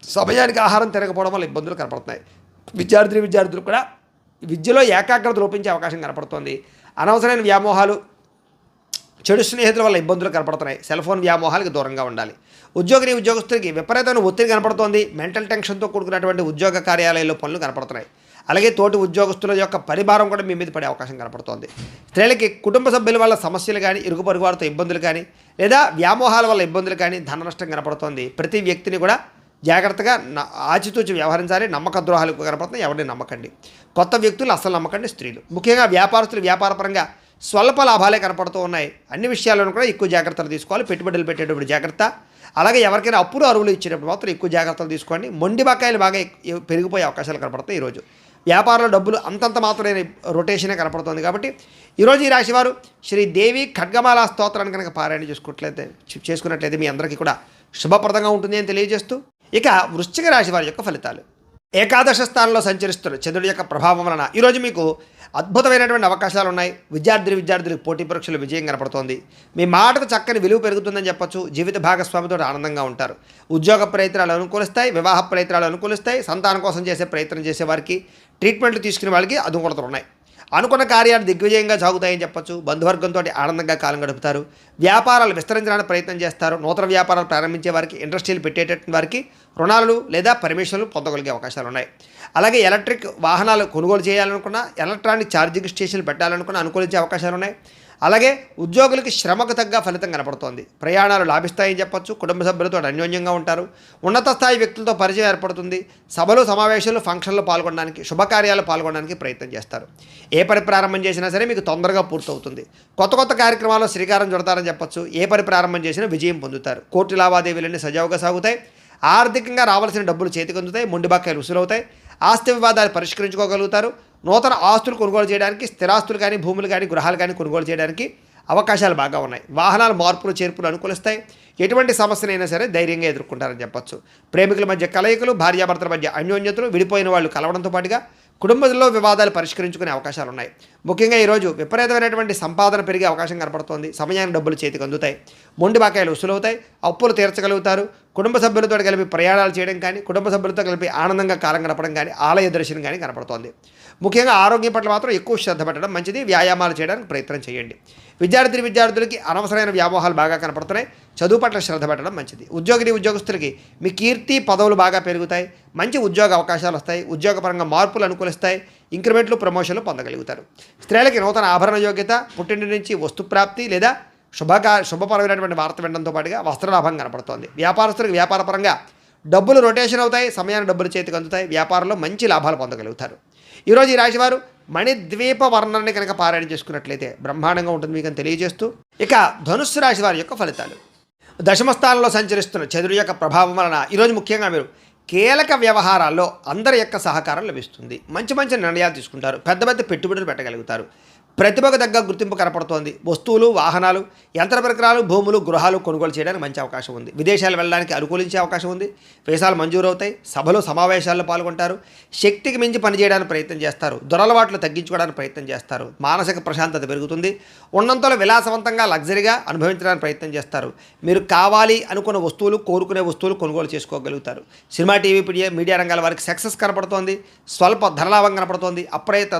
సమయానికి ఆహారం తినకపోవడం వల్ల ఇబ్బందులు కనపడుతున్నాయి. విద్యార్థులు కూడా విద్యలో ఏకాగ్రత లోపించే అవకాశం కనపడుతుంది. అనవసరమైన వ్యామోహాలు, చెడు స్నేహితుల వల్ల ఇబ్బందులు కనపడుతున్నాయి. సెల్ ఫోన్ వ్యామోహాలకు దూరంగా ఉండాలి. ఉద్యోగస్తులకి విపరీతమైన ఒత్తిడి కనపడుతోంది. మెంటల్ టెన్షన్తో కూడుకున్నటువంటి ఉద్యోగ కార్యాలయాల్లో పనులు కనపడుతున్నాయి. అలాగే తోటి ఉద్యోగస్తుల యొక్క పరిభారం కూడా మీ మీద పడే అవకాశం కనపడుతోంది. స్త్రీలకి కుటుంబ సభ్యుల వల్ల సమస్యలు కానీ, ఇరుగు పొరుగు వారితో ఇబ్బందులు కానీ, లేదా వ్యామోహాల వల్ల ఇబ్బందులు కానీ, ధన నష్టం కనపడుతోంది. ప్రతి వ్యక్తిని కూడా జాగ్రత్తగా ఆచితూచి వ్యవహరించాలి. నమ్మక ద్రోహాలు కనపడుతున్నాయి. ఎవరిని నమ్మకండి. కొత్త వ్యక్తులు అస్సలు నమ్మకండి. స్త్రీలు ముఖ్యంగా వ్యాపారస్తులు వ్యాపారపరంగా స్వల్ప లాభాలే కనపడుతూ ఉన్నాయి. అన్ని విషయాల్లోనూ కూడా ఎక్కువ జాగ్రత్తలు తీసుకోవాలి. పెట్టుబడులు పెట్టేటప్పుడు జాగ్రత్త. అలాగే ఎవరికైనా అప్పులు అరువులు ఇచ్చేటప్పుడు మాత్రం ఎక్కువ జాగ్రత్తలు తీసుకోండి. మొండి బకాయిలు బాగా పెరిగిపోయే అవకాశాలు కనపడతాయి. ఈరోజు వ్యాపారంలో డబ్బులు అంతంత మాత్రమే రొటేషనే కనపడుతుంది. కాబట్టి ఈరోజు ఈ రాశివారు శ్రీదేవి ఖడ్గమాల స్తోత్రాన్ని కనుక పారాయణ చేసుకున్నట్లయితే మీ అందరికీ కూడా శుభప్రదంగా ఉంటుంది అని తెలియజేస్తూ, ఇక వృశ్చిక రాశి వారి యొక్క ఫలితాలు. ఏకాదశ స్థానంలో సంచరిస్తున్న చంద్రుడి యొక్క ప్రభావం వలన ఈరోజు మీకు అద్భుతమైనటువంటి అవకాశాలు ఉన్నాయి. విద్యార్థులకు పోటీ పరీక్షలు విజయం కనపడుతోంది. మీ మాటకు చక్కని విలువ పెరుగుతుందని చెప్పొచ్చు. జీవిత భాగస్వామితో ఆనందంగా ఉంటారు. ఉద్యోగ ప్రయత్నాలు అనుకూలిస్తాయి. వివాహ ప్రయత్నాలు అనుకూలిస్తాయి. సంతానం కోసం చేసే ప్రయత్నం చేసే వారికి, ట్రీట్మెంట్లు తీసుకునే వాళ్ళకి అనుకూలతలు ఉన్నాయి. అనుకున్న కార్యాలు దిగ్విజయంగా సాగుతాయని చెప్పొచ్చు. బంధువర్గంతో ఆనందంగా కాలం గడుపుతారు. వ్యాపారాలు విస్తరించడానికి ప్రయత్నం చేస్తారు. నూతన వ్యాపారాలు ప్రారంభించే వారికి, ఇండస్ట్రీలు పెట్టేటటువంటి వారికి రుణాలు లేదా పర్మిషన్లు పొందగలిగే అవకాశాలు ఉన్నాయి. అలాగే ఎలక్ట్రిక్ వాహనాలు కొనుగోలు చేయాలనుకున్నా, ఎలక్ట్రానిక్ ఛార్జింగ్ స్టేషన్లు పెట్టాలనుకున్నా అనుకూలించే అవకాశాలు ఉన్నాయి. అలాగే ఉద్యోగులకి శ్రమకు తగ్గ ఫలితం కనపడుతోంది. ప్రయాణాలు లాభిస్తాయని చెప్పొచ్చు. కుటుంబ సభ్యులతో అన్యోన్యంగా ఉంటారు. ఉన్నత స్థాయి వ్యక్తులతో పరిచయం ఏర్పడుతుంది. సభలు, సమావేశాలు, ఫంక్షన్లు పాల్గొనడానికి, శుభకార్యాలు పాల్గొనడానికి ప్రయత్నం చేస్తారు. ఏ పని ప్రారంభం చేసినా సరే మీకు తొందరగా పూర్తవుతుంది. కొత్త కార్యక్రమాల్లో శ్రీకారం చుడతారని చెప్పొచ్చు. ఏ పని ప్రారంభం చేసినా విజయం పొందుతారు. కోర్టు లావాదేవీలన్నీ సజావుగా సాగుతాయి. ఆర్థికంగా రావాల్సిన డబ్బులు చేతికి అందుతాయి. మొండి బకాయిలు వసూలవుతాయి. ఆస్తి వివాదాలు పరిష్కరించుకోగలుగుతారు. నూతన ఆస్తులు కొనుగోలు చేయడానికి, స్థిరాస్తులు కానీ, భూములు కానీ, గృహాలు కానీ కొనుగోలు చేయడానికి అవకాశాలు బాగా ఉన్నాయి. వాహనాల మార్పులు చేర్పులు అనుకూలిస్తాయి. ఎటువంటి సమస్యనైనా సరే ధైర్యంగా ఎదుర్కొంటారని చెప్పొచ్చు. ప్రేమికుల మధ్య కలయికలు, భార్యాభర్తల మధ్య అన్యోన్యతలు, విడిపోయిన వాళ్ళు కలవడంతో పాటుగా కుటుంబంలో వివాదాలు పరిష్కరించుకునే అవకాశాలు ఉన్నాయి. ముఖ్యంగా ఈరోజు విపరీతమైనటువంటి సంపాదన పెరిగే అవకాశం కనపడుతోంది. సమయానికి డబ్బులు చేతికి అందుతాయి. మొండి బకాయిలు వసూలవుతాయి. అప్పులు తీర్చగలుగుతారు. కుటుంబ సభ్యులతో కలిపి ప్రయాణాలు చేయడం కానీ, కుటుంబ సభ్యులతో కలిపి ఆనందంగా కాలం గడపడం కానీ, ఆలయ దర్శనం కానీ కనపడుతోంది. ముఖ్యంగా ఆరోగ్యం పట్ల మాత్రం ఎక్కువ శ్రద్ధ పెట్టడం మంచిది. వ్యాయామాలు చేయడానికి ప్రయత్నం చేయండి. విద్యార్థులకి అనవసరమైన వ్యామోహాలు బాగా కనపడుతున్నాయి. చదువు పట్ల శ్రద్ధ పెట్టడం మంచిది. ఉద్యోగస్తులకి మీ కీర్తి పదవులు బాగా పెరుగుతాయి. మంచి ఉద్యోగ అవకాశాలు వస్తాయి. ఉద్యోగపరంగా మార్పులు అనుకూలిస్తాయి. ఇంక్రిమెంట్లు, ప్రమోషన్లు పొందగలుగుతారు. స్త్రీలకి నూతన ఆభరణ యోగ్యత, పుట్టింటి నుంచి వస్తుప్రాప్తి లేదా శుభపరమైనటువంటి వార్త వినడంతో పాటుగా వస్త్రలాభం కనపడుతోంది. వ్యాపారస్తులకు వ్యాపారపరంగా డబ్బులు రొటేషన్ అవుతాయి. సమయాన్ని డబ్బులు చేతికి అందుతాయి. వ్యాపారంలో మంచి లాభాలు పొందగలుగుతారు. ఈరోజు ఈ రాశివారు మణిద్వీప వర్ణాన్ని కనుక పారాయణ చేసుకున్నట్లయితే బ్రహ్మాండంగా ఉంటుంది మీకు అని తెలియజేస్తూ, ఇక ధనుస్సు రాశి వారి యొక్క ఫలితాలు. దశమ స్థానంలో సంచరిస్తున్న చంద్రుడి యొక్క ప్రభావం వలన ఈరోజు ముఖ్యంగా మీరు కీలక వ్యవహారాల్లో అందరి యొక్క సహకారం లభిస్తుంది. మంచి నిర్ణయాలు తీసుకుంటారు. పెద్ద పెట్టుబడులు పెట్టగలుగుతారు. ప్రతిభకు తగ్గ గుర్తింపు కనపడుతోంది. వస్తువులు, వాహనాలు, యంత్ర పరికరాలు, భూములు, గృహాలు కొనుగోలు చేయడానికి మంచి అవకాశం ఉంది. విదేశాలు వెళ్ళడానికి అనుకూలించే అవకాశం ఉంది. వీసాలు మంజూరు అవుతాయి. సభలు, సమావేశాల్లో పాల్గొంటారు. శక్తికి మించి పనిచేయడానికి ప్రయత్నం చేస్తారు. దురలవాట్లు తగ్గించుకోవడానికి ప్రయత్నం చేస్తారు. మానసిక ప్రశాంతత పెరుగుతుంది. ఉన్నంతలో విలాసవంతంగా, లగ్జరీగా అనుభవించడానికి ప్రయత్నం చేస్తారు. మీరు కావాలి అనుకున్న వస్తువులు, కోరుకునే వస్తువులు కొనుగోలు చేసుకోగలుగుతారు. సినిమా, టీవీ, మీడియా రంగాల వారికి సక్సెస్ కనపడుతోంది. స్వల్ప ధనలాభం కనపడుతోంది. అప్రయత్న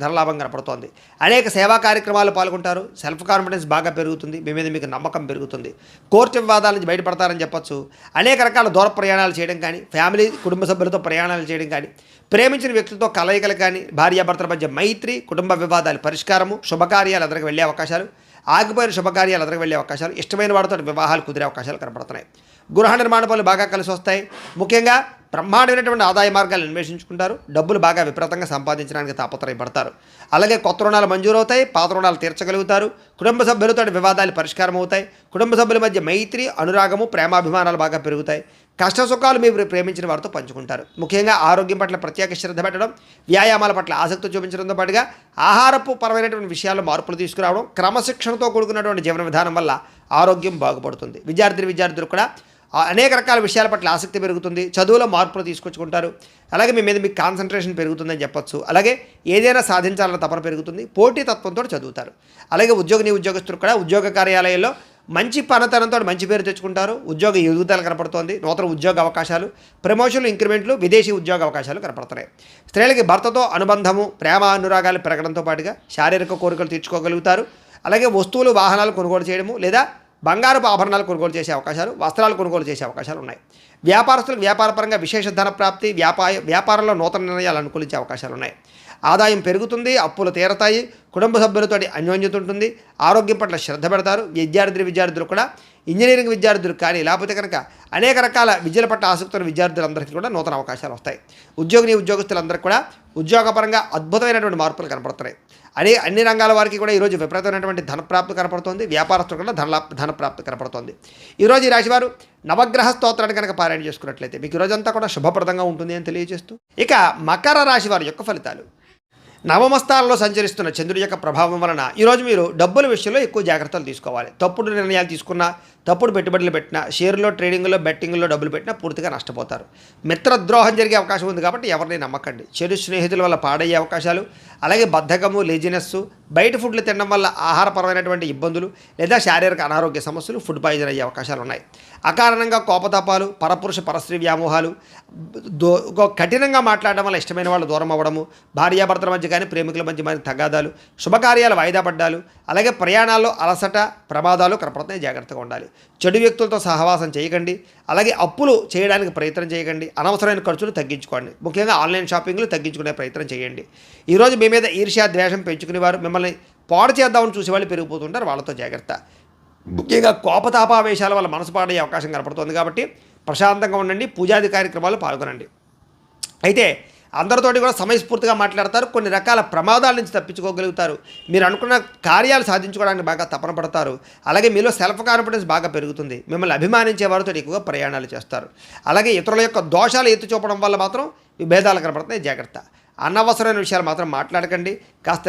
ధనలాభం కనపడుతోంది. అనేక సేవా కార్యక్రమాలు పాల్గొంటారు. సెల్ఫ్ కాన్ఫిడెన్స్ బాగా పెరుగుతుంది. మీ మీద మీకు నమ్మకం పెరుగుతుంది. కోర్టు వివాదాల నుంచి బయటపడతారని చెప్పొచ్చు. అనేక రకాల దూర ప్రయాణాలు చేయడం కానీ, ఫ్యామిలీ, కుటుంబ సభ్యులతో ప్రయాణాలు చేయడం కానీ, ప్రేమించిన వ్యక్తులతో కలయికలు కానీ, భార్యాభర్తల మధ్య మైత్రి, కుటుంబ వివాదాల పరిష్కారము, శుభకార్యాలు ఎదురుకు వెళ్ళే అవకాశాలు, ఆగిపోయిన శుభకార్యాలు ఎదురుకు వెళ్ళే అవకాశాలు, ఇష్టమైన వారితో వివాహాలు కుదిరే అవకాశాలు కనపడుతున్నాయి. గృహ నిర్మాణ పనులు బాగా కలిసి వస్తాయి. ముఖ్యంగా బ్రహ్మాండమైనటువంటి ఆదాయ మార్గాలను అన్వేషించుకుంటారు. డబ్బులు బాగా విపరీతంగా సంపాదించడానికి తాపత్రయపడతారు. అలాగే కొత్త రుణాలు మంజూరవుతాయి, పాత రుణాలు తీర్చగలుగుతారు. కుటుంబ సభ్యులతో వివాదాలు పరిష్కారం అవుతాయి. కుటుంబ సభ్యుల మధ్య మైత్రి, అనురాగము, ప్రేమాభిమానాలు బాగా పెరుగుతాయి. కష్ట సుఖాలు మీరు ప్రేమించిన వారితో పంచుకుంటారు. ముఖ్యంగా ఆరోగ్యం పట్ల ప్రత్యేక శ్రద్ధ పెట్టడం, వ్యాయామాల పట్ల ఆసక్తి చూపించడంతో పాటుగా ఆహారపు పరమైనటువంటి విషయాల్లో మార్పులు తీసుకురావడం, క్రమశిక్షణతో కూడుకున్నటువంటి జీవన విధానం వల్ల ఆరోగ్యం బాగుపడుతుంది. విద్యార్థులు కూడా అనేక రకాల విషయాల పట్ల ఆసక్తి పెరుగుతుంది. చదువులో మార్పులు తీసుకొచ్చుకుంటారు. అలాగే మీ మీద మీకు కాన్సన్ట్రేషన్ పెరుగుతుందని చెప్పొచ్చు. అలాగే ఏదైనా సాధించాలన్న తపన పెరుగుతుంది. పోటీతత్వంతో చదువుతారు. అలాగే ఉద్యోగస్తులు కూడా ఉద్యోగ కార్యాలయాల్లో మంచి పనితనంతో మంచి పేరు తెచ్చుకుంటారు. ఉద్యోగ ఎదుగుదల కనపడుతోంది. నూతన ఉద్యోగ అవకాశాలు, ప్రమోషన్లు, ఇంక్రిమెంట్లు, విదేశీ ఉద్యోగ అవకాశాలు కనపడుతున్నాయి. స్త్రీలకి భర్తతో అనుబంధము, ప్రేమ, అనురాగాలు పెరగడంతో పాటుగా శారీరక కోరికలు తీర్చుకోగలుగుతారు. అలాగే వస్తువులు, వాహనాలు కొనుగోలు చేయడము లేదా బంగారపు ఆభరణాలు కొనుగోలు చేసే అవకాశాలు, వస్త్రాలు కొనుగోలు చేసే అవకాశాలు ఉన్నాయి. వ్యాపారస్తులకు వ్యాపారపరంగా విశేష ధన ప్రాప్తి, వ్యాపారంలో నూతన నిర్ణయాలు అనుకూలించే అవకాశాలు ఉన్నాయి. ఆదాయం పెరుగుతుంది, అప్పులు తీరతాయి, కుటుంబ సభ్యులతో అన్యోన్యత ఉంటుంది, ఆరోగ్యం పట్ల శ్రద్ధ పెడతారు. విద్యార్థులు కూడా ఇంజనీరింగ్ విద్యార్థులు కానీ లేకపోతే కనుక అనేక రకాల విద్యల పట్ల ఆసక్తి ఉన్న విద్యార్థులందరికీ కూడా నూతన అవకాశాలు వస్తాయి. ఉద్యోగస్తులందరికీ కూడా ఉద్యోగపరంగా అద్భుతమైనటువంటి మార్పులు కనపడుతున్నాయి. అన్ని రంగాల వారికి కూడా ఈరోజు విపరీతమైనటువంటి ధనప్రాప్తి కనపడుతుంది. వ్యాపారస్తులు కూడా ధనప్రాప్తి కనపడుతుంది. ఈరోజు ఈ రాశివారు నవగ్రహ స్తోత్రాన్ని కనుక పారాయణ చేసుకున్నట్లయితే మీకు ఈరోజంతా కూడా శుభప్రదంగా ఉంటుంది అని తెలియజేస్తూ, ఇక మకర రాశి వారి యొక్క ఫలితాలు. నవమ స్థానంలో సంచరిస్తున్న చంద్రుడి యొక్క ప్రభావం వలన ఈరోజు మీరు డబ్బుల విషయంలో ఎక్కువ జాగ్రత్తలు తీసుకోవాలి. తప్పుడు నిర్ణయాలు తీసుకున్నా, తప్పుడు పెట్టుబడులు పెట్టినా, షేర్లో, ట్రేడింగ్లో, బెట్టింగ్లో డబ్బులు పెట్టినా పూర్తిగా నష్టపోతారు. మిత్రద్రోహం జరిగే అవకాశం ఉంది కాబట్టి ఎవరిని నమ్మకండి. చెడు స్నేహితుల వల్ల పాడయ్యే అవకాశాలు, అలాగే బద్ధకము, లేజినెస్సు, బయట ఫుడ్లు తినడం వల్ల ఆహారపరమైనటువంటి ఇబ్బందులు లేదా శారీరక అనారోగ్య సమస్యలు, ఫుడ్ పాయిజన్ అయ్యే అవకాశాలు ఉన్నాయి. అకారణంగా కోపతాపాలు, పరస్త్రీ వ్యామోహాలు, కఠినంగా మాట్లాడడం వల్ల ఇష్టమైన వాళ్ళు దూరం అవ్వడము, భార్యాభర్తల మధ్య కానీ ప్రేమికుల మధ్య తగాదాలు, శుభకార్యాలు వాయిదా పడ్డాలు, అలాగే ప్రయాణాల్లో అలసట, ప్రమాదాలు కనపడుతున్నాయి. జాగ్రత్తగా ఉండాలి. చెడు వ్యక్తులతో సహవాసం చేయకండి. అలాగే అప్పులు చేయడానికి ప్రయత్నం చేయకండి. అనవసరమైన ఖర్చులు తగ్గించుకోండి. ముఖ్యంగా ఆన్లైన్ షాపింగ్లు తగ్గించుకునే ప్రయత్నం చేయండి. ఈరోజు మీ మీద ఈర్ష్య, ద్వేషం పెంచుకునేవారు, మిమ్మల్ని పాడు చేద్దామని చూసేవాళ్ళు పెరిగిపోతుంటారు. వాళ్ళతో జాగ్రత్త. ముఖ్యంగా కోపతాపావేశాల వల్ల మనసు పాడయ్యే అవకాశం కనపడుతుంది కాబట్టి ప్రశాంతంగా ఉండండి. పూజాది కార్యక్రమాలు పాల్గొనండి. అయితే అందరితోటి కూడా సమయస్ఫూర్తిగా మాట్లాడతారు. కొన్ని రకాల ప్రమాదాల నుంచి తప్పించుకోగలుగుతారు. మీరు అనుకున్న కార్యాలు సాధించుకోవడానికి బాగా తపన పడతారు. అలాగే మీలో సెల్ఫ్ కాన్ఫిడెన్స్ బాగా పెరుగుతుంది. మిమ్మల్ని అభిమానించే వారితో ఎక్కువగా ప్రయాణాలు చేస్తారు. అలాగే ఇతరుల యొక్క దోషాలు ఎత్తి చూపడం వల్ల మాత్రం విభేదాలు కనపడుతున్నాయి. జాగ్రత్త. అనవసరమైన విషయాలు మాత్రం మాట్లాడకండి. కాస్త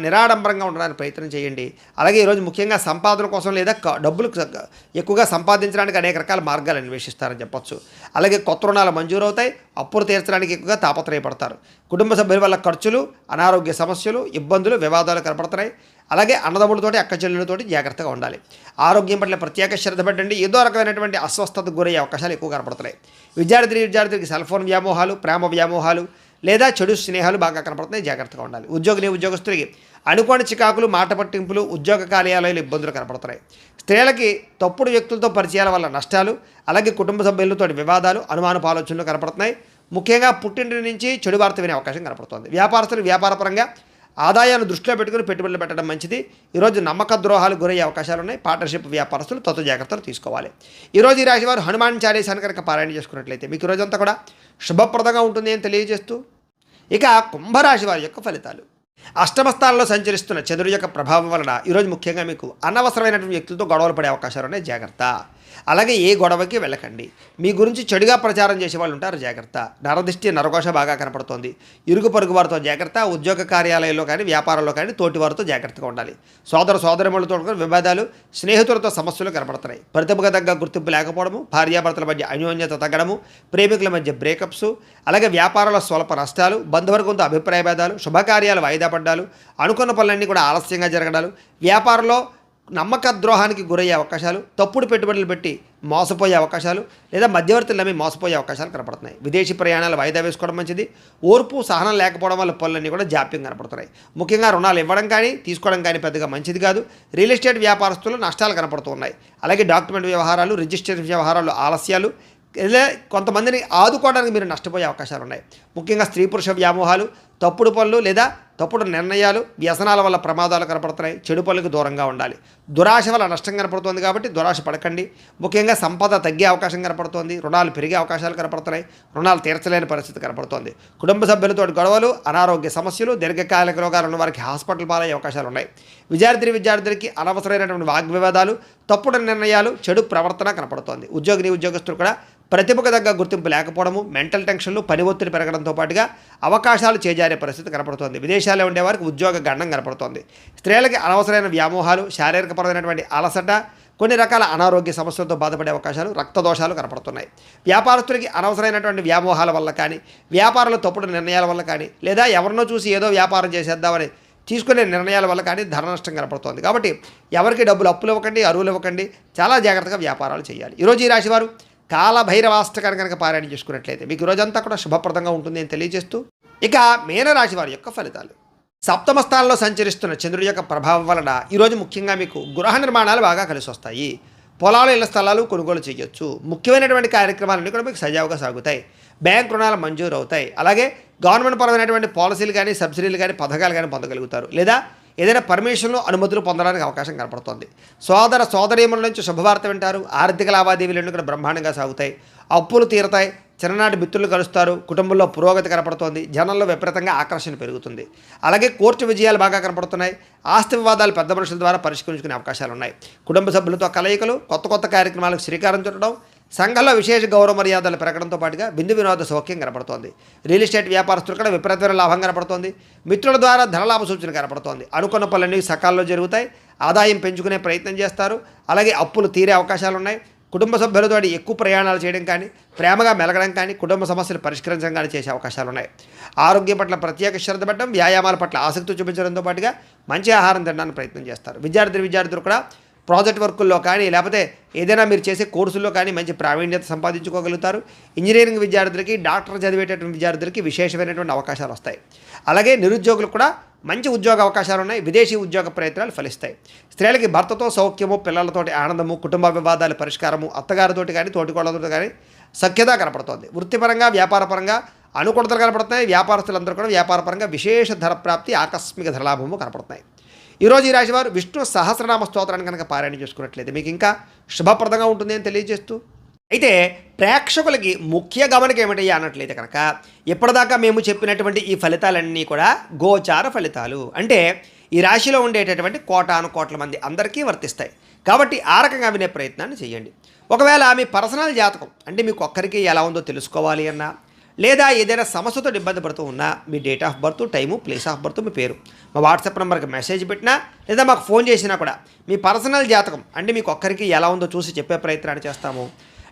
నిరాడంబరంగా ఉండడానికి ప్రయత్నం చేయండి. అలాగే ఈరోజు ముఖ్యంగా సంపాదన కోసం లేదా డబ్బులు ఎక్కువగా సంపాదించడానికి అనేక రకాల మార్గాలు అన్వేషిస్తారని చెప్పొచ్చు. అలాగే కొత్త రుణాలు మంజూరవుతాయి. అప్పులు తీర్చడానికి ఎక్కువగా తాపత్రయపడతారు. కుటుంబ సభ్యుల వల్ల ఖర్చులు, అనారోగ్య సమస్యలు, ఇబ్బందులు, వివాదాలు కనపడుతున్నాయి. అలాగే అన్నదమ్ములతోటి, అక్క చెల్లెలతోటి జాగ్రత్తగా ఉండాలి. ఆరోగ్యం పట్ల ప్రత్యేక శ్రద్ధ పెట్టండి. ఏదో రకమైనటువంటి అస్వస్థతకు గురయ్యే అవకాశాలు ఎక్కువ కనపడుతున్నాయి. విద్యార్థులకి సెల్ ఫోన్ వ్యామోహాలు, ప్రేమ వ్యామోహాలు లేదా చెడు స్నేహాలు బాగా కనపడుతున్నాయి. జాగ్రత్తగా ఉండాలి. ఉద్యోగస్తులకి అనుకోని చికాకులు, మాట పట్టింపులు, ఉద్యోగ కార్యాలయాలు ఇబ్బందులు కనపడుతున్నాయి. స్త్రీలకి తప్పుడు వ్యక్తులతో పరిచయాల వల్ల నష్టాలు, అలాగే కుటుంబ సభ్యులతో వివాదాలు, అనుమానపు ఆలోచనలు కనపడుతున్నాయి. ముఖ్యంగా పుట్టింటి నుంచి చెడు వార్త వినే అవకాశం కనపడుతుంది. వ్యాపారస్తులు వ్యాపారపరంగా ఆదాయాన్ని దృష్టిలో పెట్టుకుని పెట్టుబడులు పెట్టడం మంచిది. ఈరోజు నమ్మక ద్రోహాలు గురయ్యే అవకాశాలు ఉన్నాయి. పార్ట్నర్షిప్ వ్యాపారస్తులు తత్వ జాగ్రత్తలు తీసుకోవాలి. ఈరోజు ఈ రాశి వారు హనుమాన్ చాలీసాను కనుక పారాయణ చేసుకున్నట్లయితే మీకు ఈరోజంతా కూడా శుభప్రదంగా ఉంటుంది అని తెలియజేస్తూ, ఇక కుంభరాశి వారి యొక్క ఫలితాలు. అష్టమ స్థానంలో సంచరిస్తున్న చంద్రుడి యొక్క ప్రభావం వలన ఈరోజు ముఖ్యంగా మీకు అనవసరమైనటువంటి వ్యక్తులతో గొడవలు పడే అవకాశాలు ఉన్నాయి. జాగ్రత్త. అలాగే ఏ గొడవకి వెళ్ళకండి. మీ గురించి చెడుగా ప్రచారం చేసే వాళ్ళు ఉంటారు. జాగ్రత్త. నరదిష్టి, నరఘోష బాగా కనపడుతోంది. ఇరుగు పొరుగు వారితో జాగ్రత్త. ఉద్యోగ కార్యాలయంలో కానీ, వ్యాపారంలో కానీ తోటి వారితో జాగ్రత్తగా ఉండాలి. సోదరులతో వివాదాలు, స్నేహితులతో సమస్యలు కనపడుతున్నాయి. ప్రతిభకు తగ్గ గుర్తింపు లేకపోవడము, భార్యాభర్తల మధ్య అన్యోన్యత తగ్గడము, ప్రేమికుల మధ్య బ్రేకప్స్, అలాగే వ్యాపారంలో స్వల్ప నష్టాలు, బంధువర్గంతో అభిప్రాయ భేదాలు, శుభకార్యాలు వాయిదా పడ్డాలు, అనుకున్న పనులన్నీ కూడా ఆలస్యంగా జరగడాలు, వ్యాపారంలో నమ్మక ద్రోహానికి గురయ్యే అవకాశాలు, తప్పుడు పెట్టుబడులు పెట్టి మోసపోయే అవకాశాలు లేదా మధ్యవర్తులు నమ్మి మోసపోయే అవకాశాలు కనపడుతున్నాయి. విదేశీ ప్రయాణాలు వాయిదా వేసుకోవడం మంచిది. ఓర్పు, సహనం లేకపోవడం వల్ల పనులన్నీ కూడా జాప్యం కనపడుతున్నాయి. ముఖ్యంగా రుణాలు ఇవ్వడం కానీ తీసుకోవడం కానీ పెద్దగా మంచిది కాదు. రియల్ ఎస్టేట్ వ్యాపారస్తులు నష్టాలు కనపడుతున్నాయి. అలాగే డాక్యుమెంట్ వ్యవహారాలు, రిజిస్ట్రేషన్ వ్యవహారాలు ఆలస్యాలు, లేదా కొంతమందిని ఆదుకోవడానికి మీరు నష్టపోయే అవకాశాలు ఉన్నాయి. ముఖ్యంగా స్త్రీ పురుష వ్యామోహాలు, తప్పుడు పనులు లేదా తప్పుడు నిర్ణయాలు, వ్యసనాల వల్ల ప్రమాదాలు కనపడుతున్నాయి. చెడు పనులకు దూరంగా ఉండాలి. దురాశ వల్ల నష్టం కనపడుతుంది కాబట్టి దురాశ పడకండి. ముఖ్యంగా సంపద తగ్గే అవకాశం కనపడుతోంది. రుణాలు పెరిగే అవకాశాలు కనపడుతున్నాయి. రుణాలు తీర్చలేని పరిస్థితి కనపడుతోంది. కుటుంబ సభ్యులతో గొడవలు, అనారోగ్య సమస్యలు, దీర్ఘకాలిక రోగాలు ఉన్న వారికి హాస్పిటల్ పాలయ్యే అవకాశాలు ఉన్నాయి. విద్యార్థులకి అనవసరమైనటువంటి వాగ్వివాదాలు, తప్పుడు నిర్ణయాలు, చెడు ప్రవర్తన కనపడుతోంది. ఉద్యోగస్తులు కూడా ప్రతిభకు తగ్గ గుర్తింపు లేకపోవడము, మెంటల్ టెన్షన్లు, పని ఒత్తిడి పెరగడంతో పాటుగా అవకాశాలు చేజారే పరిస్థితి కనపడుతోంది. విదేశాల్లో ఉండేవారికి ఉద్యోగ గండం కనపడుతోంది. స్త్రీలకి అనవసరమైన వ్యామోహాలు, శారీరకపరమైనటువంటి అలసట, కొన్ని రకాల అనారోగ్య సమస్యలతో బాధపడే అవకాశాలు, రక్తదోషాలు కనపడుతున్నాయి. వ్యాపారస్తులకి అనవసరమైనటువంటి వ్యామోహాల వల్ల కానీ, వ్యాపారంలో తప్పుడు నిర్ణయాల వల్ల కానీ, లేదా ఎవరినో చూసి ఏదో వ్యాపారం చేసేద్దామని తీసుకునే నిర్ణయాల వల్ల కానీ ధన నష్టం కనపడుతోంది. కాబట్టి ఎవరికి డబ్బులు అప్పులు ఇవ్వకండి, అరువులు ఇవ్వకండి. చాలా జాగ్రత్తగా వ్యాపారాలు చేయాలి. ఈరోజు ఈ రాశివారు కాలభైరవాష్టకాన్ని కనుక పారాయణ చేసుకున్నట్లయితే మీకు రోజంతా కూడా శుభప్రదంగా ఉంటుంది అని తెలియజేస్తూ, ఇక మీనరాశి వారి యొక్క ఫలితాలు. సప్తమ స్థానంలో సంచరిస్తున్న చంద్రుడి యొక్క ప్రభావం వలన ఈరోజు ముఖ్యంగా మీకు గృహ నిర్మాణాలు బాగా కలిసి వస్తాయి. పొలాలు, ఇళ్ల స్థలాలు కొనుగోలు చేయొచ్చు. ముఖ్యమైనటువంటి కార్యక్రమాలన్నీ కూడా మీకు సజావుగా సాగుతాయి. బ్యాంక్ రుణాలు మంజూరు అవుతాయి. అలాగే గవర్నమెంట్ పరమైనటువంటి పాలసీలు కానీ, సబ్సిడీలు కానీ, పథకాలు కానీ పొందగలుగుతారు. లేదా ఏదైనా పర్మిషన్లు, అనుమతులు పొందడానికి అవకాశం కనపడుతుంది. సోదరీమణుల నుంచి శుభవార్త వింటారు. ఆర్థిక లావాదేవీలు కూడా బ్రహ్మాండంగా సాగుతాయి. అప్పులు తీరతాయి. చిన్ననాటి మిత్రులు కలుస్తారు. కుటుంబంలో పురోగతి కనపడుతోంది. జనంలో విపరీతంగా ఆకర్షణ పెరుగుతుంది. అలాగే కోర్టు విజయాలు బాగా కనపడుతున్నాయి. ఆస్తి వివాదాలు పెద్ద మనుషుల ద్వారా పరిష్కరించుకునే అవకాశాలు ఉన్నాయి. కుటుంబ సభ్యులతో కలయికలు, కొత్త కార్యక్రమాలకు శ్రీకారం చుట్టడం, సంఘంలో విశేష గౌరవ మర్యాదలు పెరగడంతో పాటుగా విందు వినోద సౌఖ్యం కనపడుతోంది. రియల్ ఎస్టేట్ వ్యాపారస్తులు కూడా విపరీతమైన లాభం కనపడుతోంది. మిత్రుల ద్వారా ధనలాభ సూచన కనపడుతోంది. అనుకున్న పనులన్నీ సకాలంలో జరుగుతాయి. ఆదాయం పెంచుకునే ప్రయత్నం చేస్తారు. అలాగే అప్పులు తీరే అవకాశాలు ఉన్నాయి. కుటుంబ సభ్యులతో ఎక్కువ ప్రయాణాలు చేయడం కానీ, ప్రేమగా మెలగడం కానీ, కుటుంబ సమస్యలు పరిష్కరించడం కానీ చేసే అవకాశాలు ఉన్నాయి. ఆరోగ్యం పట్ల ప్రత్యేక శ్రద్ధ పెట్టడం, వ్యాయామాల పట్ల ఆసక్తి చూపించడంతో పాటుగా మంచి ఆహారం తినడానికి ప్రయత్నం చేస్తారు. విద్యార్థులు కూడా ప్రాజెక్ట్ వర్కుల్లో కానీ, లేకపోతే ఏదైనా మీరు చేసే కోర్సుల్లో కానీ మంచి ప్రావీణ్యత సంపాదించుకోగలుగుతారు. ఇంజనీరింగ్ విద్యార్థులకి, డాక్టర్ చదివేటటువంటి విద్యార్థులకి విశేషమైనటువంటి అవకాశాలు వస్తాయి. అలాగే నిరుద్యోగులకు కూడా మంచి ఉద్యోగ అవకాశాలు ఉన్నాయి. విదేశీ ఉద్యోగ ప్రయత్నాలు ఫలిస్తాయి. స్త్రీలకి భర్తతో సౌఖ్యము, పిల్లలతోటి ఆనందము, కుటుంబ వివాదాల పరిష్కారము, అత్తగారితోటి కానీ, తోటికోళ్ళతో కానీ సఖ్యత కనపడుతోంది. వృత్తిపరంగా, వ్యాపారపరంగా అనుకూలతలు కనపడుతున్నాయి. వ్యాపారస్తులందరూ కూడా వ్యాపారపరంగా విశేష ధర ప్రాప్తి, ఆకస్మిక ధరలాభము కనపడుతున్నాయి. ఈరోజు ఈ రాశివారు విష్ణు సహస్రనామ స్తోత్రాన్ని కనుక పారాయణ చేసుకున్నట్లయితే మీకు ఇంకా శుభప్రదంగా ఉంటుంది అని తెలియజేస్తూ, అయితే ప్రేక్షకులకి ముఖ్య గమనిక ఏమిటయ్యా అన్నట్లయితే కనుక, ఇప్పటిదాకా మేము చెప్పినటువంటి ఈ ఫలితాలన్నీ కూడా గోచార ఫలితాలు. అంటే ఈ రాశిలో ఉండేటటువంటి కోటాను మంది అందరికీ వర్తిస్తాయి. కాబట్టి ఆ రకంగా వినే ప్రయత్నాన్ని చేయండి. ఒకవేళ మీ పర్సనల్ జాతకం అంటే మీకు ఒక్కరికి ఎలా ఉందో తెలుసుకోవాలి అన్నా, లేదా ఏదైనా సమస్యతో ఇబ్బంది పడుతూ ఉన్నా, మీ date of birth, time, place of birth, మీ పేరు మా వాట్సాప్ నెంబర్కి మెసేజ్ పెట్టినా, లేదా మాకు ఫోన్ చేసినా కూడా మీ పర్సనల్ జాతకం అంటే మీకు ఒక్కరికి ఎలా ఉందో చూసి చెప్పే ప్రయత్నాన్ని చేస్తాము.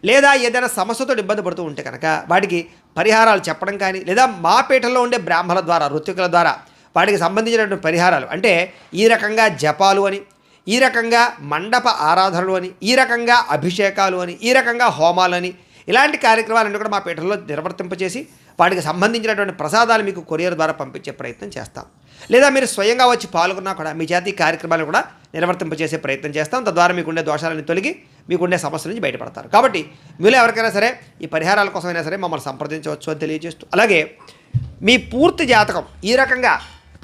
లేదా ఏదైనా సమస్యతో ఇబ్బంది పడుతూ ఉంటే కనుక వాటికి పరిహారాలు చెప్పడం కానీ, లేదా మా పీఠంలో ఉండే బ్రాహ్మణుల ద్వారా, ఋత్వికుల ద్వారా వాటికి సంబంధించినటువంటి పరిహారాలు అంటే ఈ రకంగా జపాలు అని, ఈ రకంగా మండప ఆరాధనలు అని, ఈ రకంగా అభిషేకాలు అని, ఈ రకంగా హోమాలని, ఇలాంటి కార్యక్రమాలన్నీ కూడా మా పీఠంలో నిర్వర్తింపచేసి వాటికి సంబంధించినటువంటి ప్రసాదాలు మీకు కొరియర్ ద్వారా పంపించే ప్రయత్నం చేస్తాం. లేదా మీరు స్వయంగా వచ్చి పాల్గొన్నా కూడా మీ చేతి కార్యక్రమాలను కూడా నిర్వర్తింపచేసే ప్రయత్నం చేస్తాం. తద్వారా మీకుండే దోషాలను తొలగి మీకుండే సమస్యల నుంచి బయటపడతారు. కాబట్టి మీరు ఎవరికైనా సరే ఈ పరిహారాల కోసమైనా సరే మమ్మల్ని సంప్రదించవచ్చు అని తెలియజేస్తూ, అలాగే మీ పూర్తి జాతకం ఈ రకంగా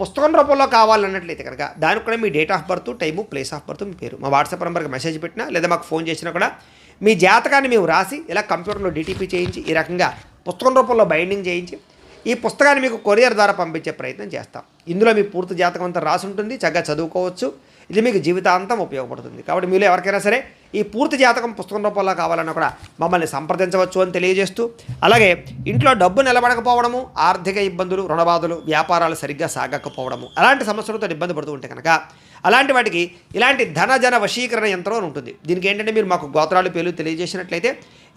పుస్తకం రూపంలో కావాలన్నట్లయితే కనుక దానికి కూడా మీ date of birth, time, place of birth, మీ పేరు మా వాట్సాప్ నెంబర్కి మెసేజ్ పెట్టినా, లేదా మాకు ఫోన్ చేసినా కూడా మీ జాతకాన్ని మేము రాసి ఇలా కంప్యూటర్లో డిటిపి చేయించి ఈ రకంగా పుస్తకం రూపంలో బైండింగ్ చేయించి ఈ పుస్తకాన్ని మీకు కొరియర్ ద్వారా పంపించే ప్రయత్నం చేస్తాం. ఇందులో మీ పూర్తి జాతకం అంతా రాసి ఉంటుంది. చక్కగా చదువుకోవచ్చు. ఇది మీకు జీవితాంతం ఉపయోగపడుతుంది. కాబట్టి మీరు ఎవరికైనా సరే ఈ పూర్తి జాతకం పుస్తకం రూపంలో కావాలన్నా కూడా మమ్మల్ని సంప్రదించవచ్చు అని తెలియజేస్తూ, అలాగే ఇంట్లో డబ్బు నిలబడకపోవడము, ఆర్థిక ఇబ్బందులు, రుణబాధలు, వ్యాపారాలు సరిగ్గా సాగకపోవడము, అలాంటి సమస్యలతో ఇబ్బంది పడుతూ ఉంటే కనుక అలాంటి వాటికి ఇలాంటి ధన వశీకరణ యంత్రం అని ఉంటుంది. దీనికి ఏంటంటే మీరు మాకు గోత్రాలు, పేర్లు తెలియజేసినట్లయితే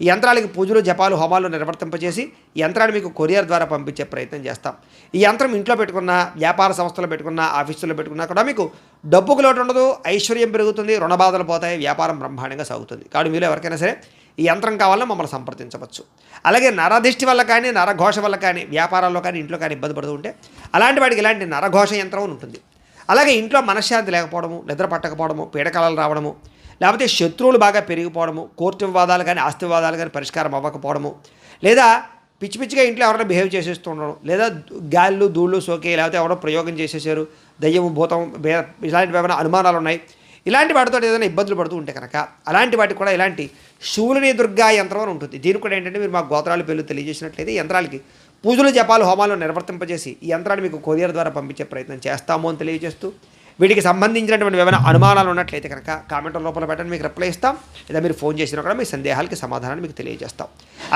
ఈ యంత్రాలకి పూజలు, జపాలు, హోమాలు నిర్వర్తింపజేసి ఈ యంత్రాన్ని మీకు కొరియర్ ద్వారా పంపించే ప్రయత్నం చేస్తాం. ఈ యంత్రం ఇంట్లో పెట్టుకున్న, వ్యాపార సంస్థలో పెట్టుకున్న, ఆఫీసులో పెట్టుకున్నా కూడా మీకు డబ్బుకు లోటు ఉండదు, ఐశ్వర్యం పెరుగుతుంది, రుణబాధలు పోతాయి, వ్యాపారం బ్రహ్మాండంగా సాగుతుంది. కాబట్టి మీరు ఎవరికైనా సరే ఈ యంత్రం కావాలన్నా మమ్మల్ని సంప్రదించవచ్చు. అలాగే నరదిష్టి వల్ల కానీ, నరఘోష వల్ల కానీ, వ్యాపారాల్లో కానీ, ఇంట్లో కానీ ఇబ్బంది పడుతూ ఉంటే అలాంటి వాటికి ఇలాంటి నరఘోష యంత్రం ఉంటుంది. అలాగే ఇంట్లో మనశ్శాంతి లేకపోవడము, నిద్ర పట్టకపోవడము, పీడకలలు రావడము, లేకపోతే శత్రువులు బాగా పెరిగిపోవడము, కోర్టు వివాదాలు కానీ ఆస్తి వివాదాలు కానీ పరిష్కారం అవ్వకపోవడము, లేదా పిచ్చి పిచ్చిగా ఇంట్లో ఎవరైనా బిహేవ్ చేసేస్తూ ఉండడం, లేదా గాళ్ళు ధూళ్ళు సోకే, లేకపోతే ఎవరో ప్రయోగం చేసేసారు, దయ్యం భూతం ఇలాంటివి ఏమైనా అనుమానాలు ఉన్నాయి, ఇలాంటి వాటితో ఏదైనా ఇబ్బందులు పడుతూ ఉంటే కనుక అలాంటి వాటికి కూడా ఇలాంటి శూలిని దుర్గా యంత్రం అని ఉంటుంది. దీనికి కూడా ఏంటంటే మీరు మా గోత్రాల పేర్లు తెలియజేసినట్లయితే ఈ యంత్రాలకి పూజలు జపాలు హోమాలు నిర్వర్తింపజేసి ఈ యంత్రాన్ని మీకు కొరియర్ ద్వారా పంపించే ప్రయత్నం చేస్తాము అని తెలియజేస్తూ, వీటికి సంబంధించినటువంటి ఏమైనా అనుమానాలు ఉన్నట్లయితే కనుక కామెంట్ రూపంలో పెట్టండి, మీకు రిప్లై ఇస్తాం. లేదా మీరు ఫోన్ చేసినా కూడా మీ సందేహాలకి సమాధానాన్ని మీకు తెలియజేస్తాం.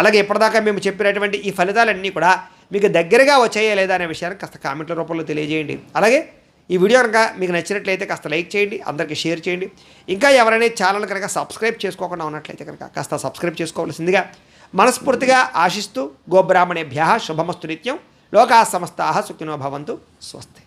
అలాగే ఇప్పటిదాకా మేము చెప్పినటువంటి ఈ ఫలితాలన్నీ కూడా మీకు దగ్గరగా వచ్చాయా లేదా అనే విషయాన్ని కాస్త కామెంట్ల రూపంలో తెలియజేయండి. అలాగే ఈ వీడియో కనుక మీకు నచ్చినట్లయితే కాస్త లైక్ చేయండి, అందరికీ షేర్ చేయండి. ఇంకా ఎవరైనా ఛానల్ కనుక సబ్స్క్రైబ్ చేసుకోకుండా ఉన్నట్లయితే కనుక కాస్త సబ్స్క్రైబ్ చేసుకోవాల్సిందిగా మనస్ఫూర్తిగా ఆశిస్తూ, గోబ్రాహ్మణేభ్యః శుభమస్తు నిత్యం, లోకాः సమస్తాः సుఖినో భవంతు, స్వస్తి.